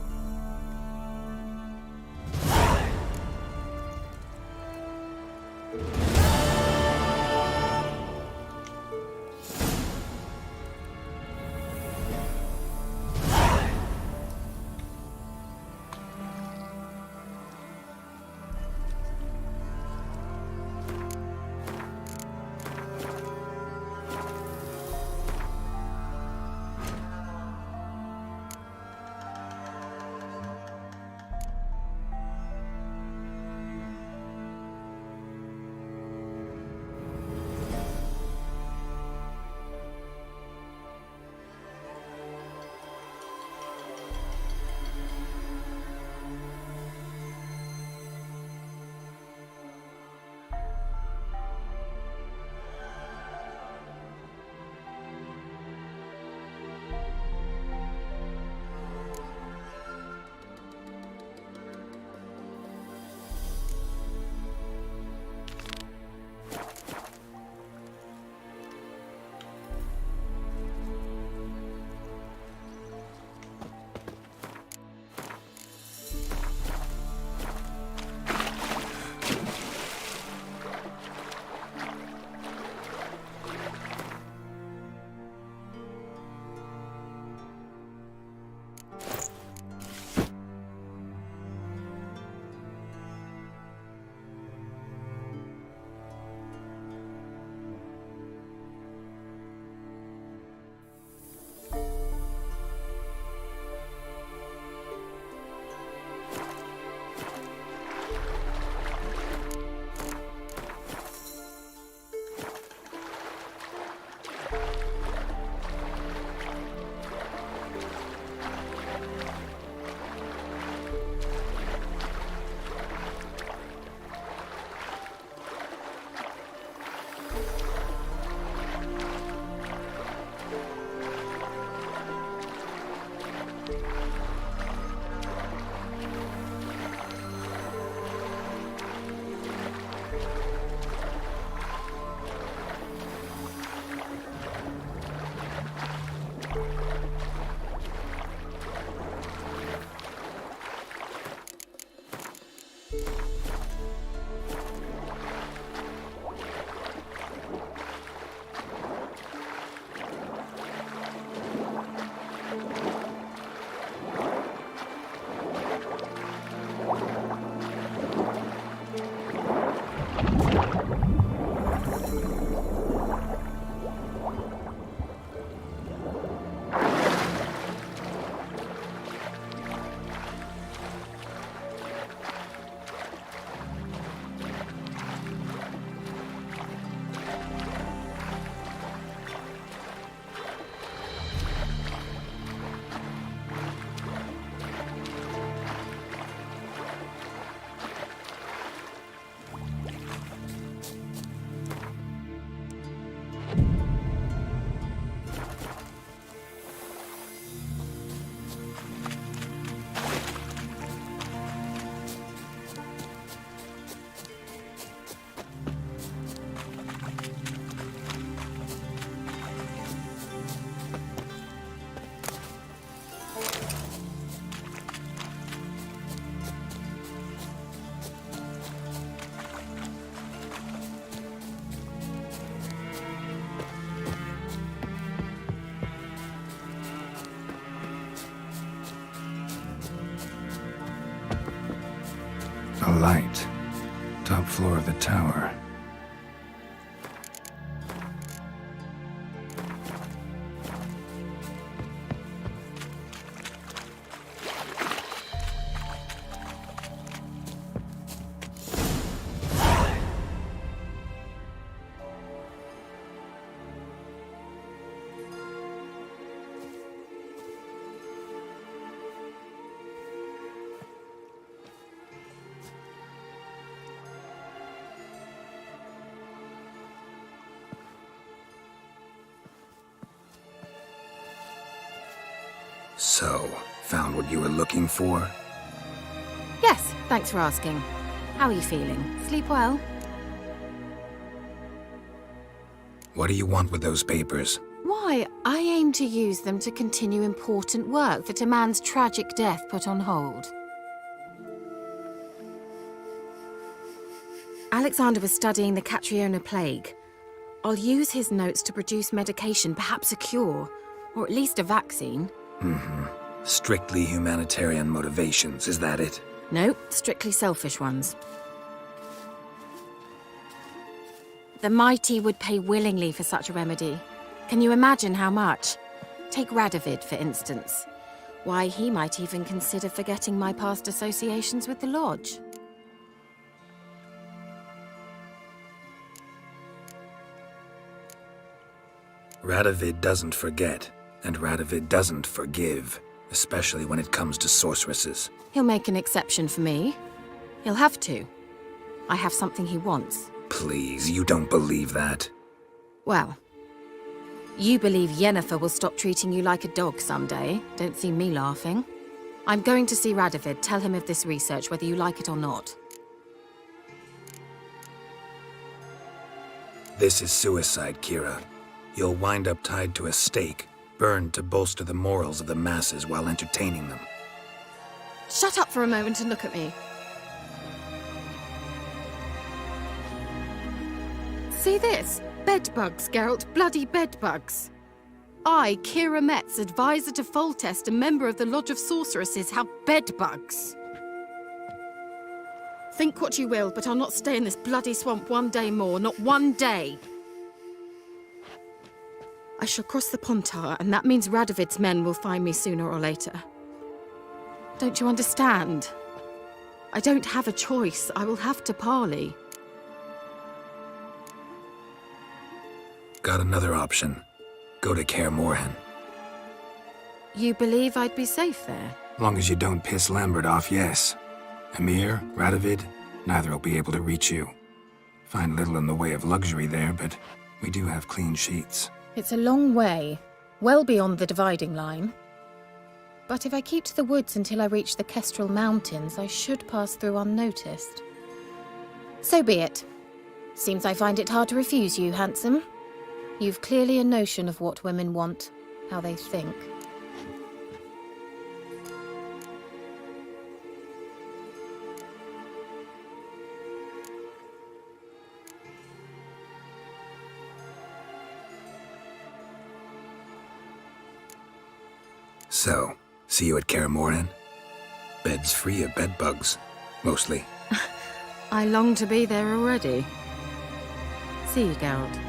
A light. Top floor of the tower. So, found what you were looking for? Thanks for asking. How are you feeling? Sleep well? What do you want with those papers? Why, I aim to use them to continue important work that a man's tragic death put on hold. Alexander was studying the Catriona plague. I'll use his notes to produce medication, perhaps a cure, or at least a vaccine. Strictly humanitarian motivations, is that it? No, strictly selfish ones. The mighty would pay willingly for such a remedy. Can you imagine how much? Take Radovid, for instance. Why, he might even consider forgetting my past associations with the Lodge. Radovid doesn't forget, and Radovid doesn't forgive, especially when it comes to sorceresses. He'll make an exception for me. He'll have to. I have something he wants. Please, you don't believe that. Well, you believe Yennefer will stop treating you like a dog someday. Don't see me laughing. I'm going to see Radovid, tell him of this research, whether you like it or not. This is suicide, Kira. You'll wind up tied to a stake, burned to bolster the morals of the masses while entertaining them. Shut up for a moment and look at me. See this? Bedbugs, Geralt. Bloody bedbugs. I, Kira Metz, advisor to Foltest and member of the Lodge of Sorceresses, have bedbugs. Think what you will, but I'll not stay in this bloody swamp one day more. Not one day. I shall cross the Pontar, and that means Radovid's men will find me sooner or later. Don't you understand? I don't have a choice. I will have to parley. Got another option. Go to Kaer Morhen. You believe I'd be safe there? Long as you don't piss Lambert off, yes. Emir, Radovid, neither will be able to reach you. Find little in the way of luxury there, but we do have clean sheets. It's a long way, well beyond the dividing line. But if I keep to the woods until I reach the Kestrel Mountains, I should pass through unnoticed. So be it. Seems I find it hard to refuse you, handsome. You've clearly a notion of what women want, how they think. So, see you at Kaer Morhen? Beds free of bedbugs, mostly. I long to be there already. See you, Geralt.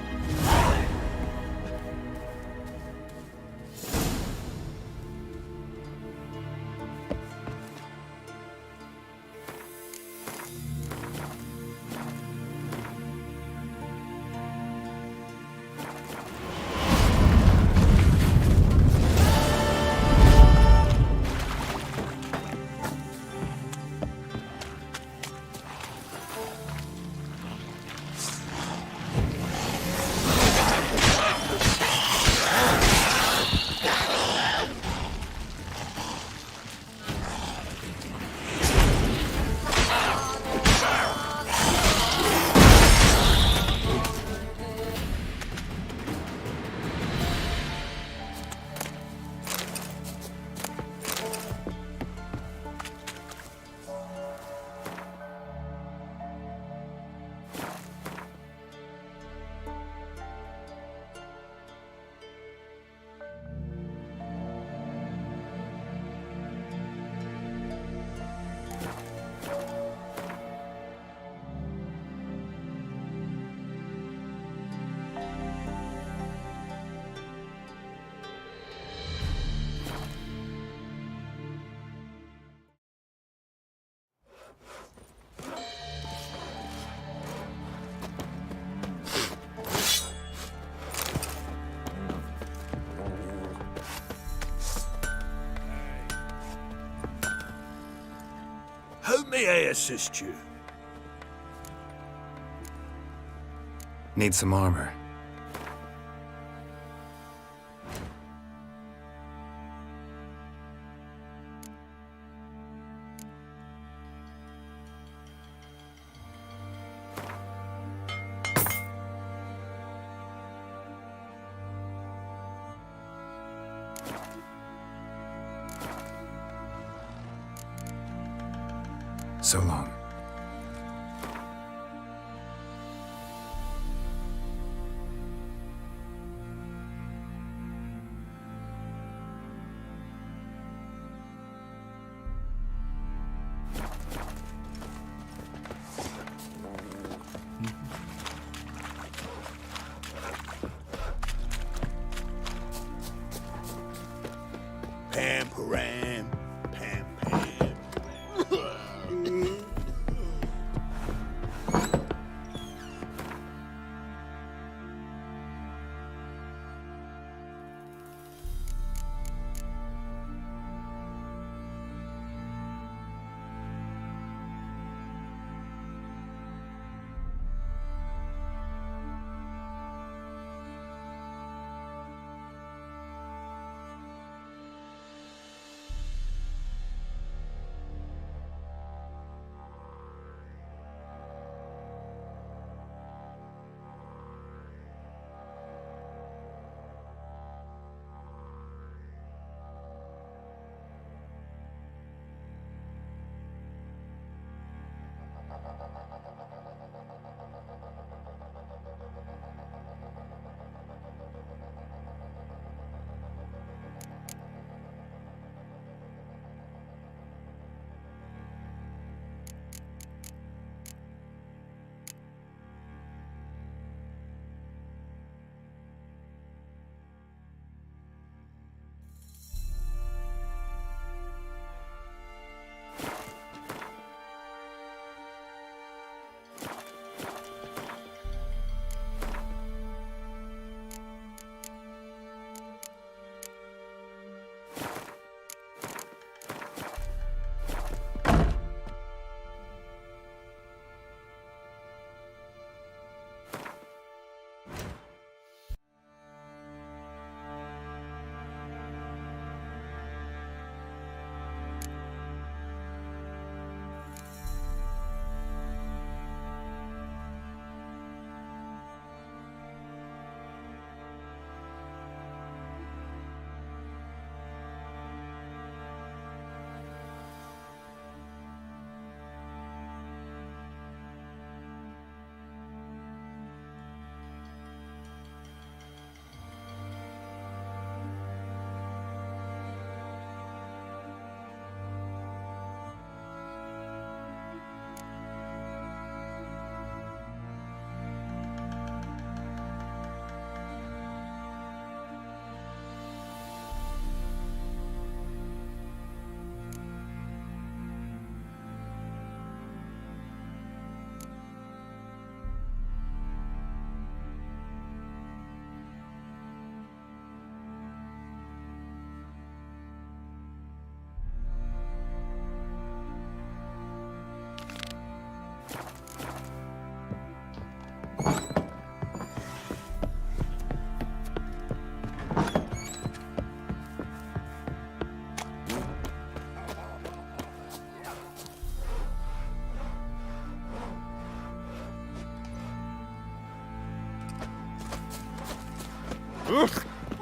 How may I assist you? Need some armor. so long. Pam, param, pam, pam.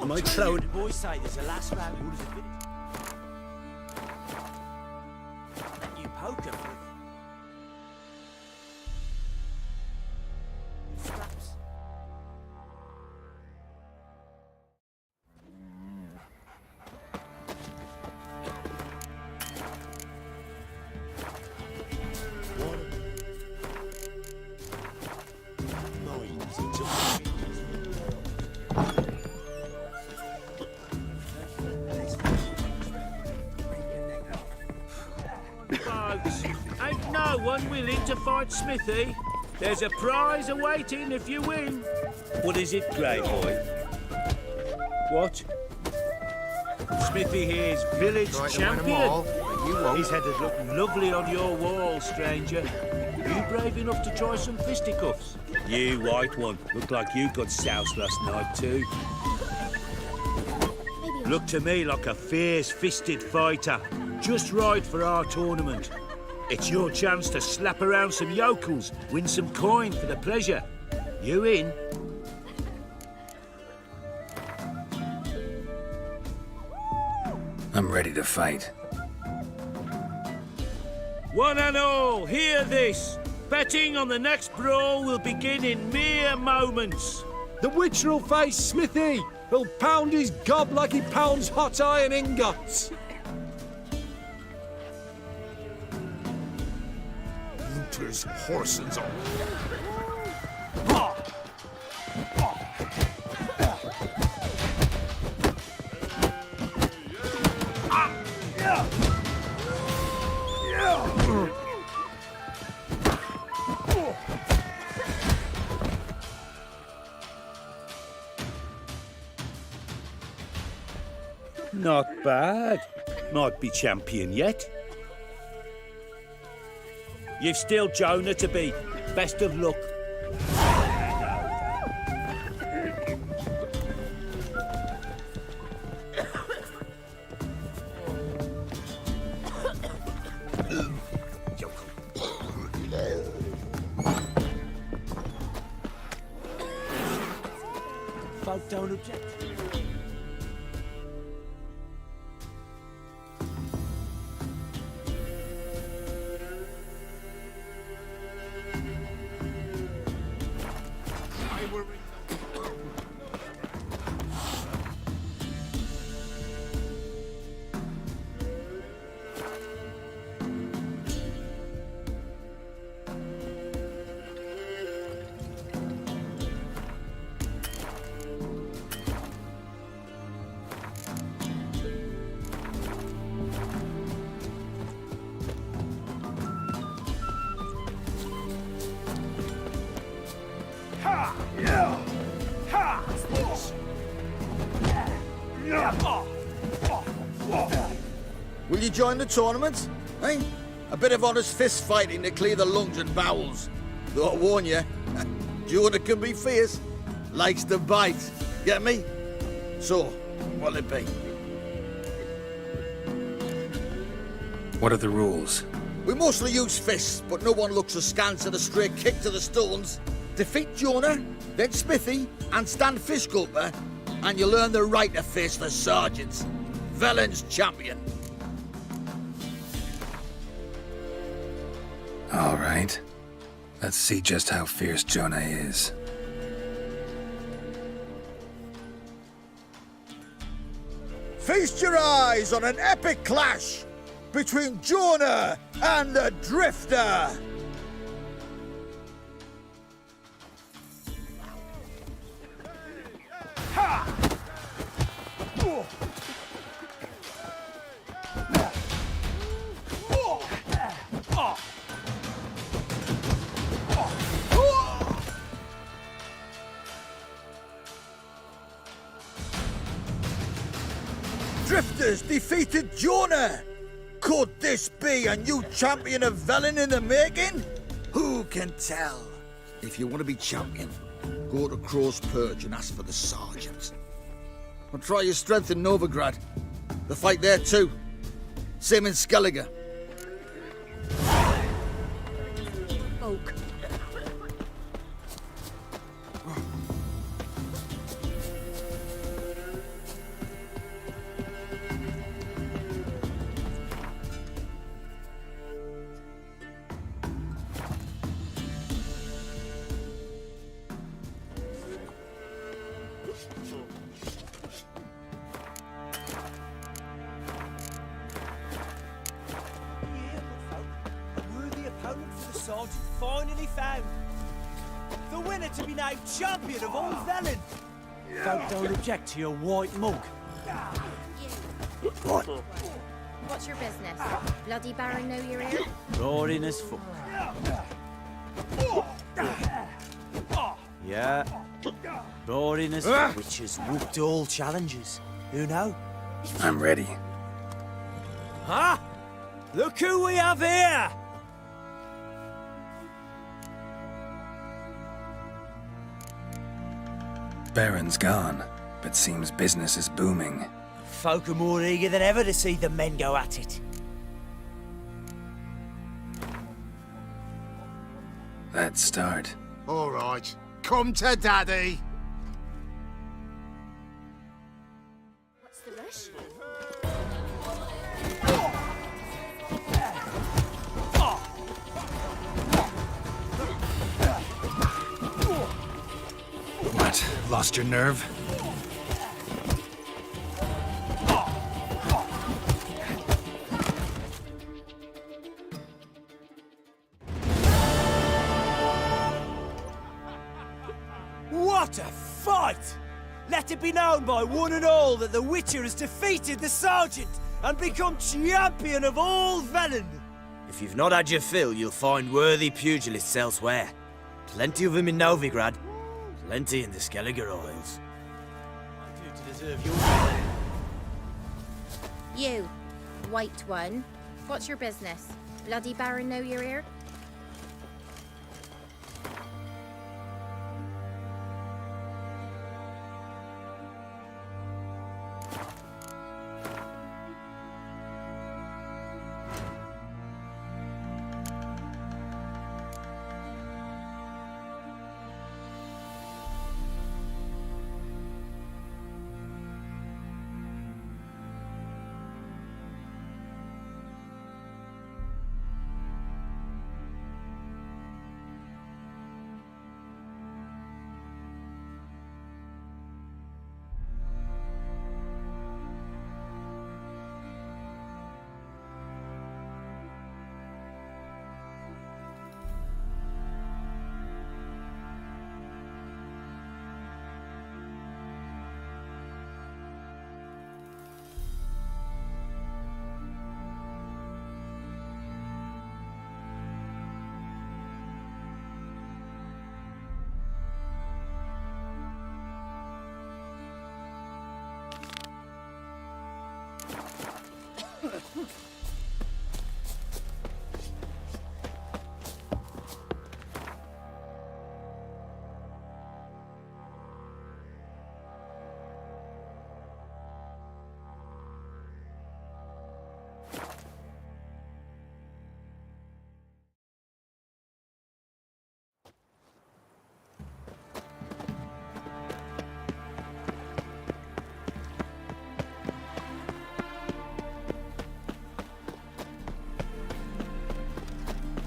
Am I throwing? The boys say there's a last round orders of village. That new poker for scraps. Folks, ain't no one willing to fight Smithy. There's a prize awaiting if you win. What is it, Grey Boy? What? Smithy here's village champion. His head has looked lovely on your wall, stranger. You brave enough to try some fisticuffs? You, white one, look like you got soused last night too. Look to me like a fierce-fisted fighter. Just right for our tournament. It's your chance to slap around some yokels, win some coin for the pleasure. You in? I'm ready to fight. One and all, hear this. Betting on the next brawl will begin in mere moments. The Witcher will face Smithy. He'll pound his gob like he pounds hot iron ingots. Looters, horses, all. Not bad. Might be champion yet. You've still Jonah to beat. Best of luck. Folk don't object. Will you join the tournament? Eh? A bit of honest fist fighting to clear the lungs and bowels. Though I warn you, Jonah can be fierce. Likes to bite. Get me? So, what'll it be? What are the rules? We mostly use fists, but no one looks askance at a stray kick to the stones. Defeat Jonah, then Smithy, and stand fish gulper, and you'll earn the right to face the sergeants. Velen's champion. All right. Let's see just how fierce Jonah is. Feast your eyes on an epic clash between Jonah and the Drifter. Drifters defeated Jonah! Could this be a new champion of Velen in the making? Who can tell? If you want to be champion, go to Crow's Purge and ask for the sergeant. Or try your strength in Novigrad. The fight there too. Same in Skellige. Oak. Finally found. The winner to be named champion of all Velen. Folk don't object to your white mug. What? What's your business? Bloody Baron know you're here? Roaring as fuck. Yeah. Roaring as fuck. Which has whooped all challenges. Who know? I'm ready. Huh? Look who we have here! Baron's gone, but seems business is booming. Folk are more eager than ever to see the men go at it. Let's start. All right, come to Daddy. What's the rush? Lost your nerve? What a fight! Let it be known by one and all that the Witcher has defeated the Sergeant and become champion of all Velen! If you've not had your fill, you'll find worthy pugilists elsewhere. Plenty of them in Novigrad, plenty in the Skelliger Isles. I do to deserve your... You, white one. What's your business? Bloody Baron know you're here?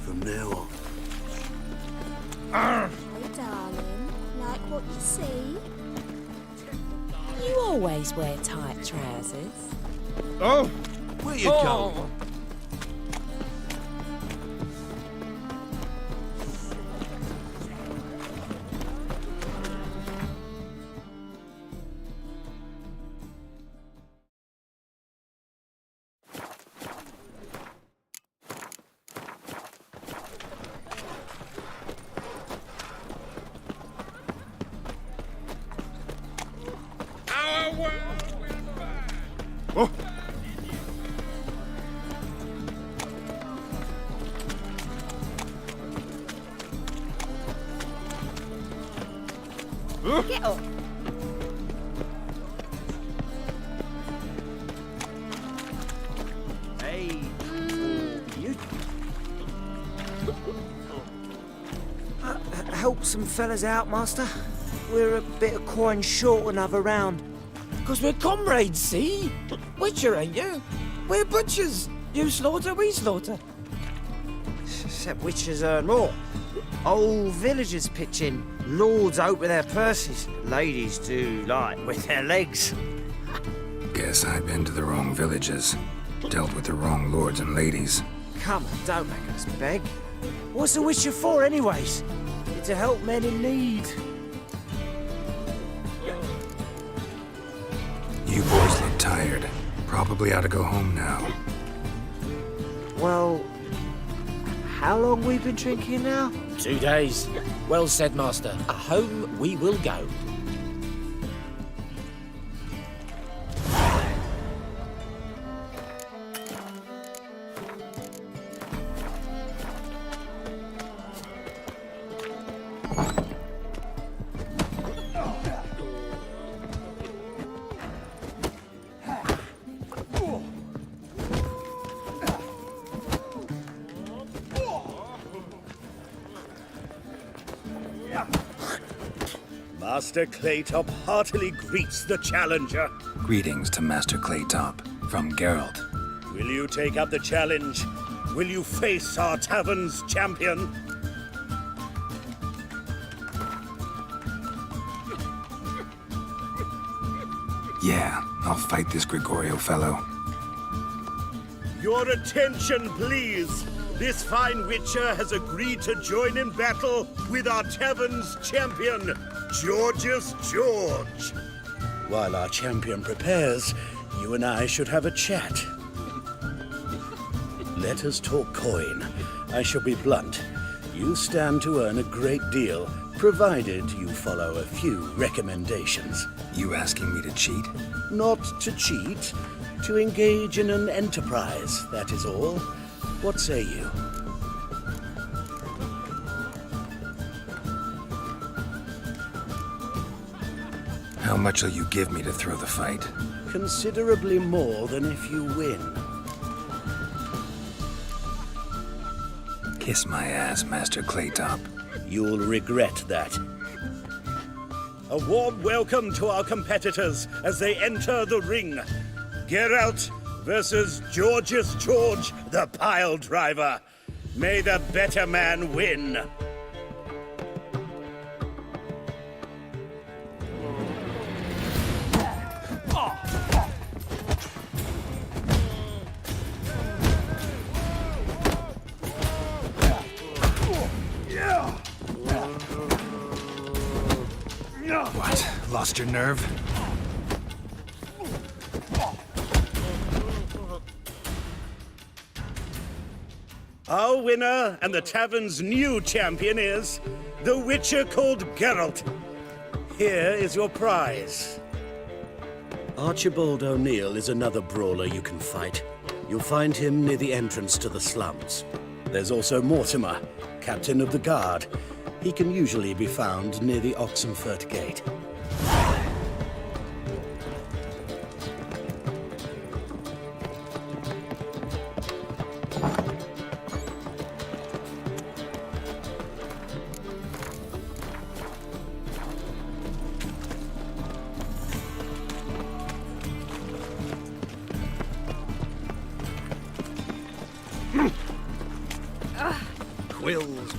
From now on. Hey, darling. Like what you see? You always wear tight trousers. Oh! Where you going? Oh! Get up. Hey, you... help some fellas out, Master. We're a bit of coin short another round. Because we're comrades, see? Witcher, ain't you? We're butchers. You slaughter, we slaughter. Except witchers earn more. Old villagers pitch in. Lords out with their purses. Ladies do, like, with their legs. Guess I've been to the wrong villages. Dealt with the wrong lords and ladies. Come on, don't make us beg. What's a witcher for, anyways? It's to help men in need. You boys look tired. Probably ought to go home now. Well, how long we been drinking now? 2 days. Well said, Master. Home we will go. Master Claytop heartily greets the challenger. Greetings to Master Claytop from Geralt. Will you take up the challenge? Will you face our tavern's champion? Yeah, I'll fight this Gregorio fellow. Your attention, please. This fine witcher has agreed to join in battle with our tavern's champion, Georgius George. While our champion prepares, you and I should have a chat. Let us talk coin. I shall be blunt. You stand to earn a great deal, provided you follow a few recommendations. You asking me to cheat? Not to cheat, to engage in an enterprise, that is all. What say you? How much will you give me to throw the fight? Considerably more than if you win. Kiss my ass, Master Claytop. You'll regret that. A warm welcome to our competitors as they enter the ring. Geralt versus Georgius George, the pile driver. May the better man win. What? Lost your nerve? Our winner and the tavern's new champion is the witcher called Geralt. Here is your prize. Archibald O'Neill is another brawler you can fight. You'll find him near the entrance to the slums. There's also Mortimer, captain of the guard. He can usually be found near the Oxenfurt Gate. Quills.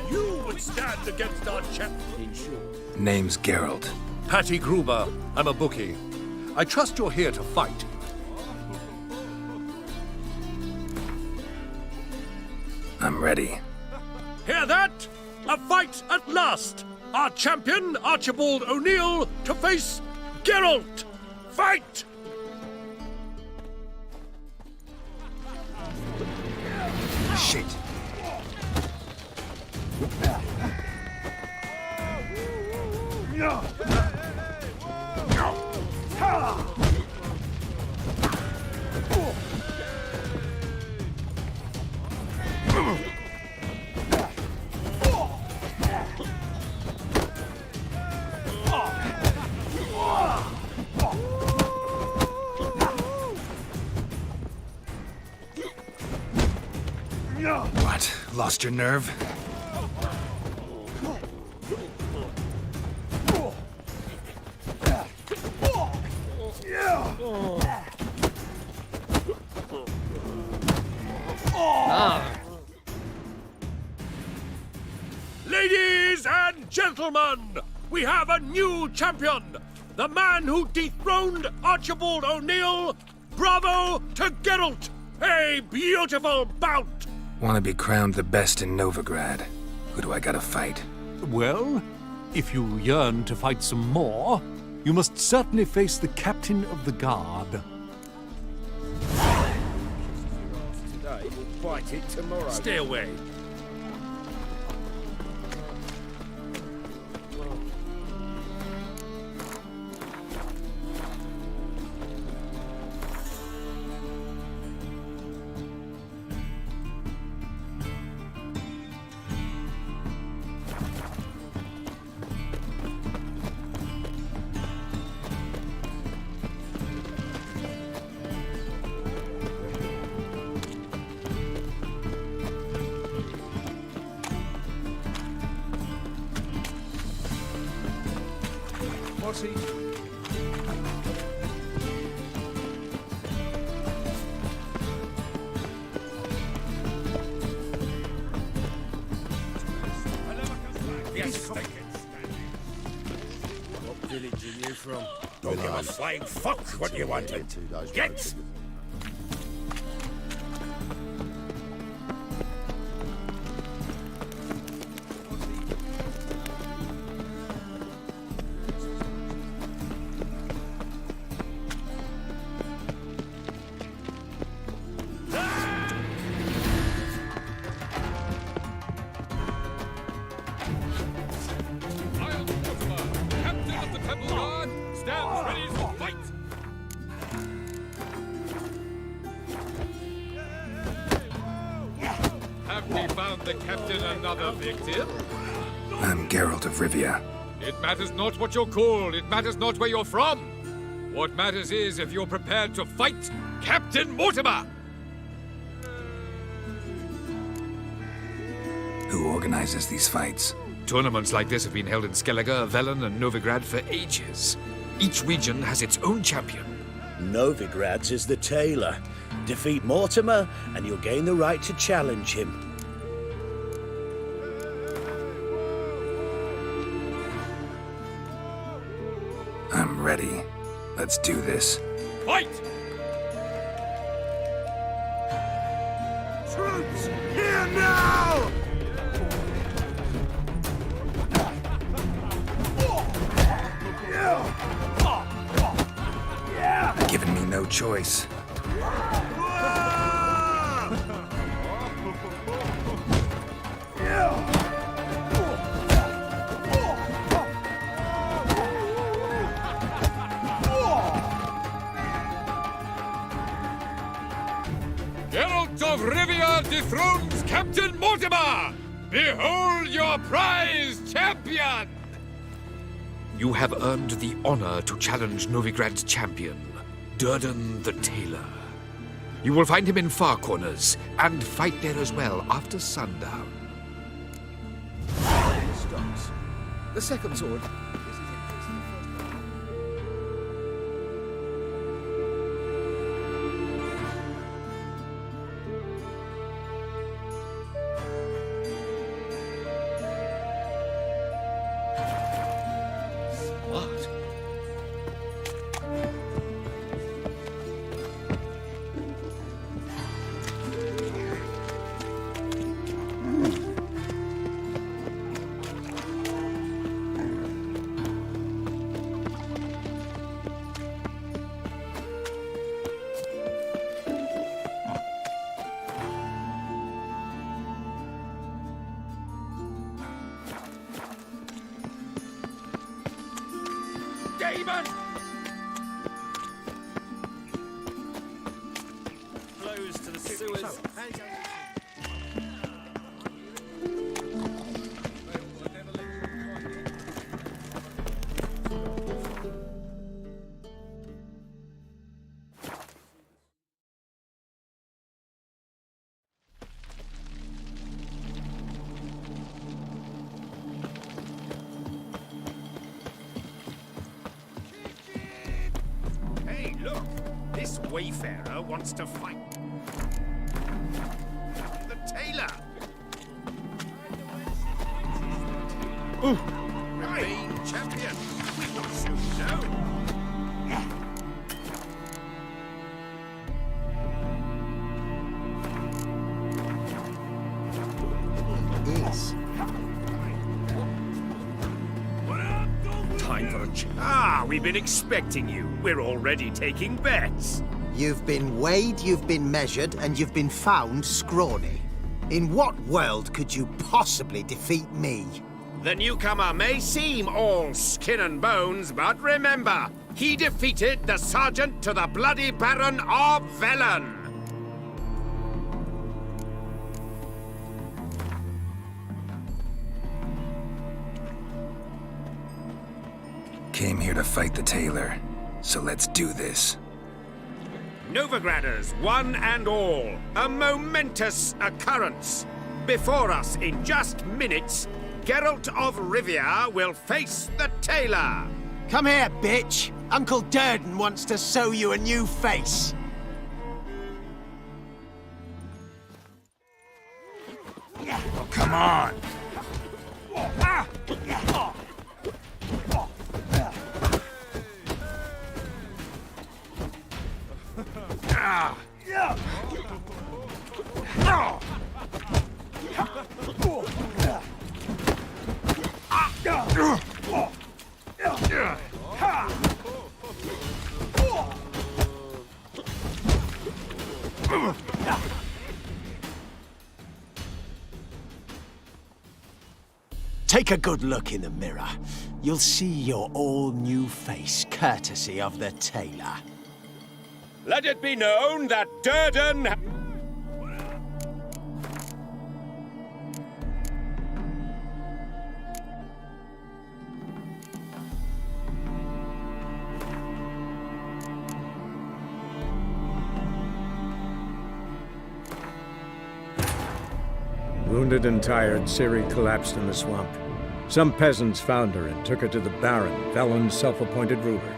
You would stand against our champion. Name's Geralt. Patty Gruber. I'm a bookie. I trust you're here to fight. I'm ready. Hear that? A fight at last! Our champion, Archibald O'Neill, to face Geralt! Fight! Shit. What? Lost your nerve? Ladies and gentlemen, we have a new champion! The man who dethroned Archibald O'Neill! Bravo to Geralt! A beautiful bout! Want to be crowned the best in Novigrad. Who do I gotta fight? Well, if you yearn to fight some more, you must certainly face the captain of the guard. Today, we'll fight it tomorrow. Stay away. What's he? What village are you from? Don't give a flying fuck what you wanted. Get! Have we found the captain another victim? I'm Geralt of Rivia. It matters not what you're called. It matters not where you're from. What matters is if you're prepared to fight Captain Mortimer. Who organizes these fights? Tournaments like this have been held in Skellige, Velen, and Novigrad for ages. Each region has its own champion. Novigrad's is the tailor. Defeat Mortimer, and you'll gain the right to challenge him. I'm ready. Let's do this. Fight! Troops, here now! Giving me no choice. Geralt of Rivia dethrones Captain Mortimer! Behold your prize champion! You have earned the honor to challenge Novigrad's champion, Durden the Tailor. You will find him in Far Corners, and fight there as well after sundown. Stops. The second sword. What? Demon! Close to the sewers. Hey, look! This wayfarer wants to fight. The tailor! Remain champion! We will soon know! This. Time for a chat. We've been expecting you. We're already taking bets. You've been weighed, you've been measured, and you've been found scrawny. In what world could you possibly defeat me? The newcomer may seem all skin and bones, but remember, he defeated the sergeant to the bloody Baron of Velen. Came here to fight the tailor, so let's do this. Novigraders, one and all, a momentous occurrence. Before us in just minutes, Geralt of Rivia will face the tailor. Come here, bitch. Uncle Durden wants to sew you a new face. Oh, come on. Take a good look in the mirror. You'll see your all-new face, courtesy of the tailor. Let it be known that Durden... Wounded and tired, Ciri collapsed in the swamp. Some peasants found her and took her to the Baron, Velen's self-appointed ruler.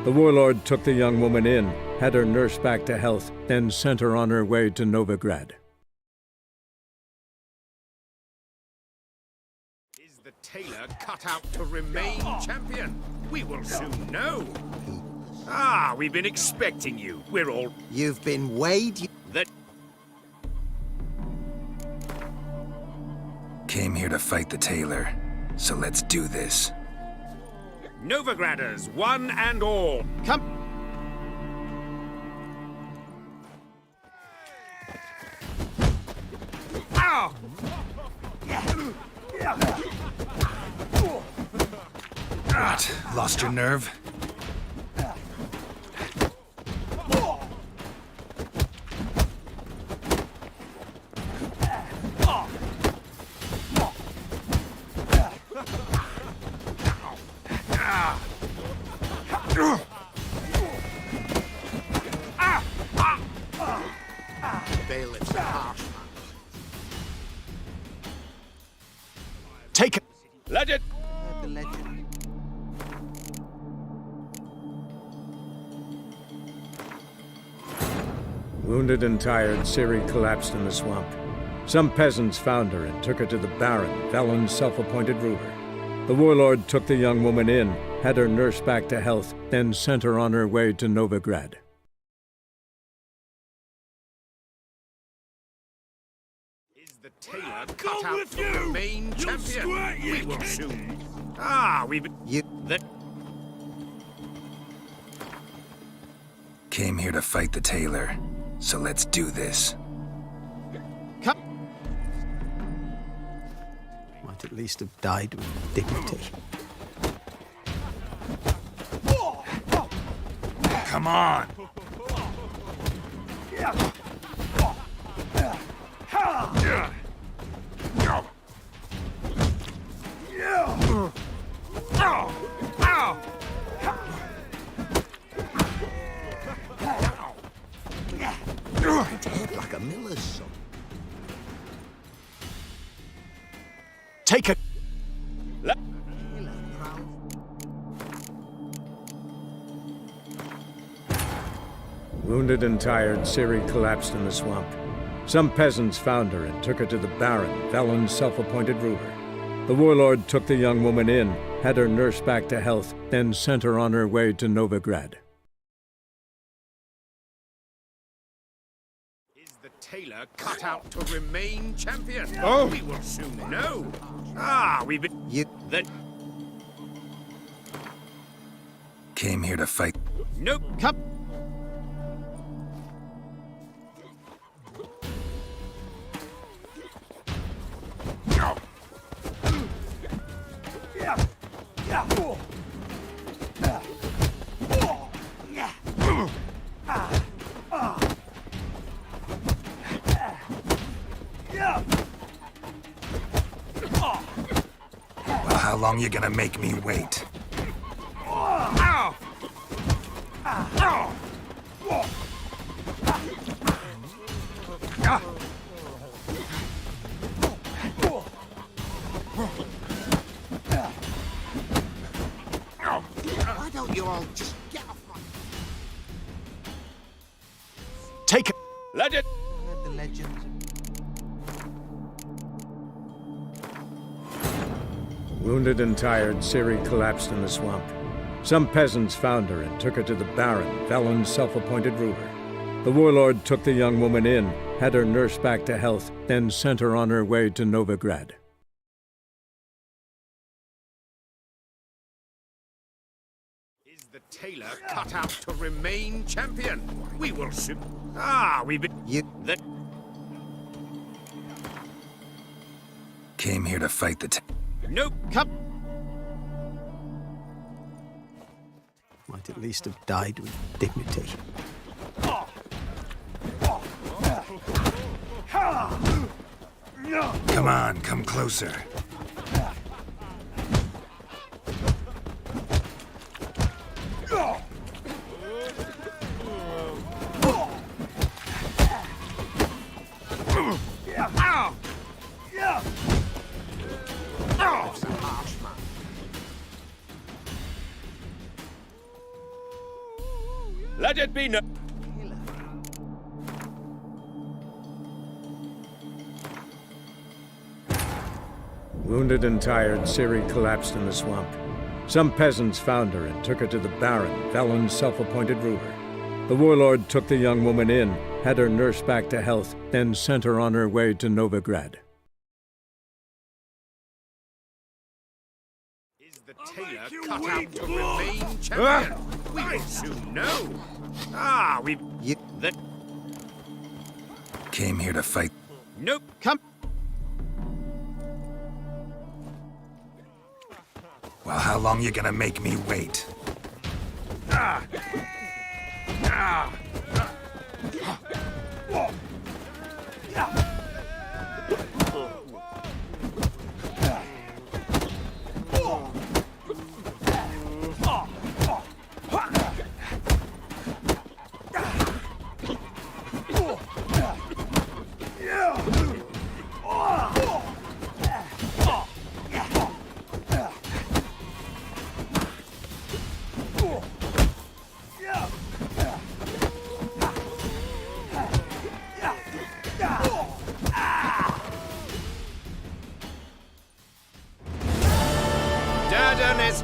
The warlord took the young woman in, had her nursed back to health, then sent her on her way to Novigrad. Is the tailor cut out to remain champion? We will soon know. Ah, we've been expecting you. We're all... You've been weighed... That... Came here to fight the tailor, so let's do this. Novigraders, one and all. Come... Ow! What? Lost your nerve? Bailiff's a harsh man. Take it. Let it... The legend. Wounded and tired, Ciri collapsed in the swamp. Some peasants found her and took her to the Baron, Velen's self-appointed ruler. The warlord took the young woman in, had her nursed back to health, then sent her on her way to Novigrad. Is the tailor cut out to remain champion? We will soon. Ah, we've... That... Came here to fight the tailor, so let's do this. Come. Might at least have died with dignity. Come on. Like a miller's son. Take a... Wounded and tired, Ciri collapsed in the swamp. Some peasants found her and took her to the Baron, Velen's self-appointed ruler. The warlord took the young woman in, had her nursed back to health, then sent her on her way to Novigrad. Is the tailor cut out to remain champion? Oh! We will soon know. Ah, we've been... That... Came here to fight. Nope. Come. Well, how long you gonna make me wait? Ow! you all just get off my... Take it. Let it. The legend. Wounded and tired, Ciri collapsed in the swamp. Some peasants found her and took her to the Baron, Velen's self-appointed ruler. The warlord took the young woman in, had her nursed back to health, then sent her on her way to Novigrad. Is the tailor cut out to remain champion? We will soon. We've been... You... Came here to fight the... Nope. Come... Might at least have died with dignity. Come on, come closer. Let it be known. Wounded and tired, Ciri collapsed in the swamp. Some peasants found her and took her to the Baron, Velen's self-appointed ruler. The warlord took the young woman in, had her nursed back to health, then sent her on her way to Novigrad. Is the tailor cut out to remain champion? We will soon know. We've... That... Came here to fight. Nope. Come... Well, how long you gonna make me wait?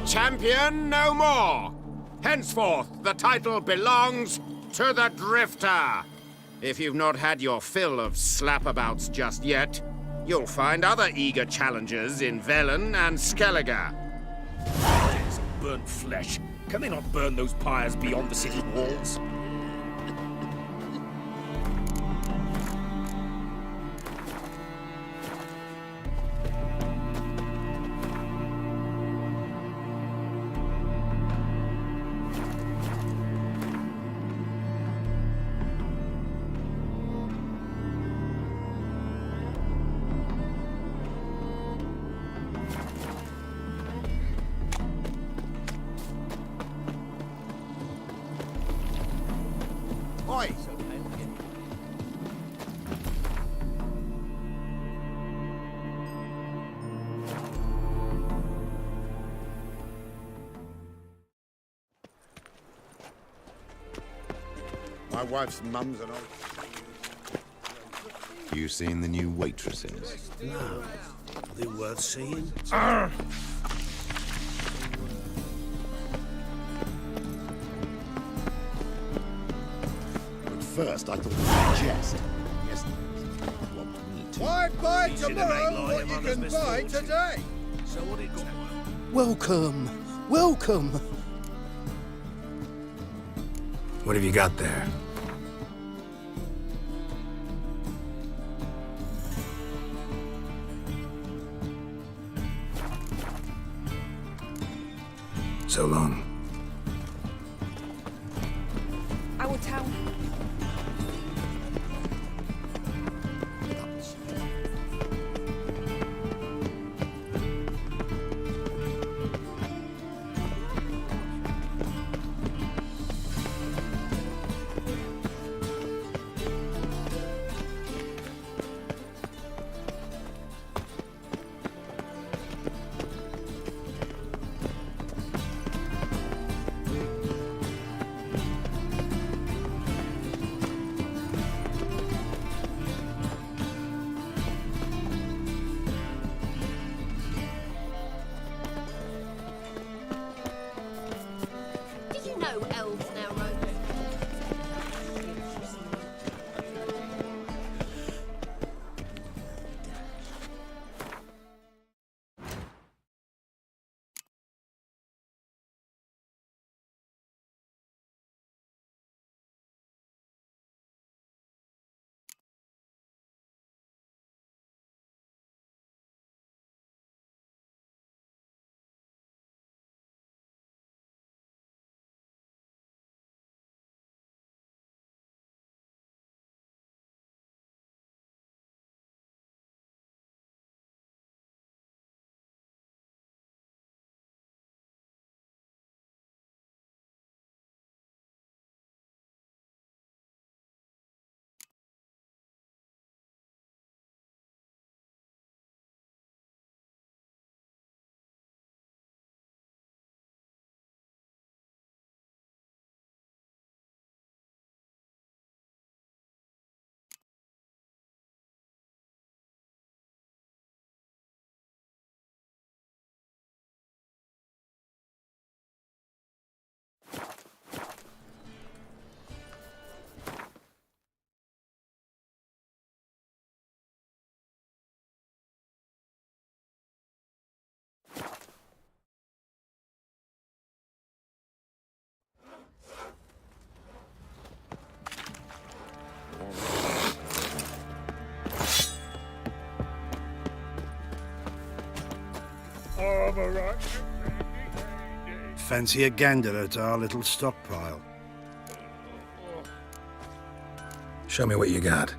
Champion no more. Henceforth, the title belongs to the Drifter. If you've not had your fill of slapabouts just yet, you'll find other eager challengers in Velen and Skellige. It's burnt flesh. Can they not burn those pyres beyond the city walls? Oi! My wife's mum's an old... You seen the new waitresses? No. Are they worth seeing? First, I thought it was a jest. Yes. Why buy tomorrow what you can buy today? So what it got? Welcome! Welcome! What have you got there? So long. Our town. Fancy a gander at our little stockpile? Show me what you got.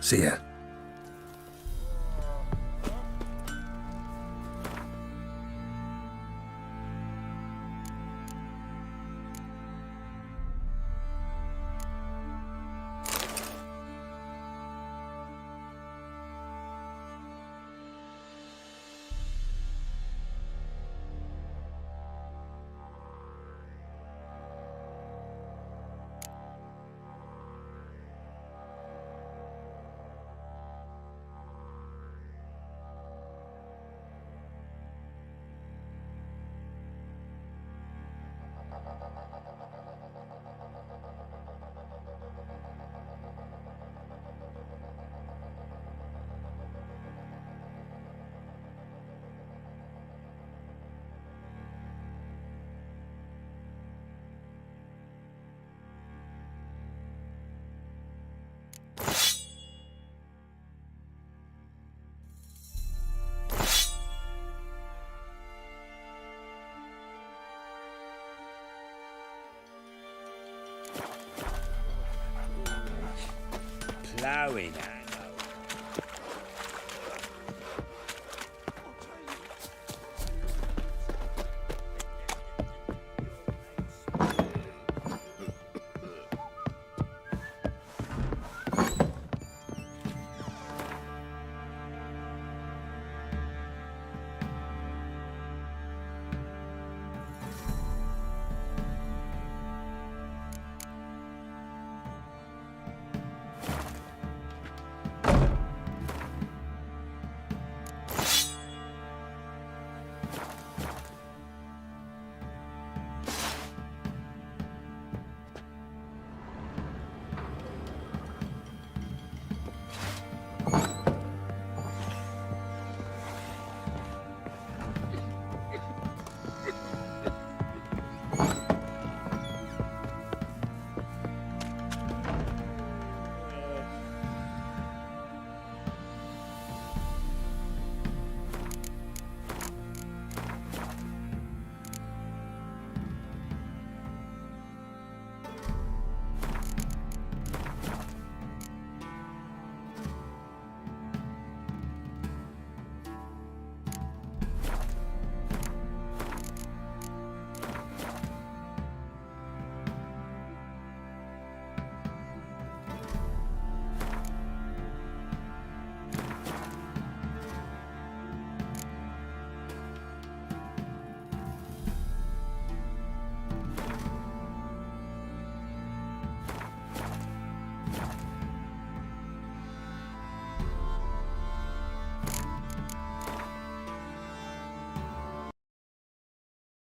See ya. Plowing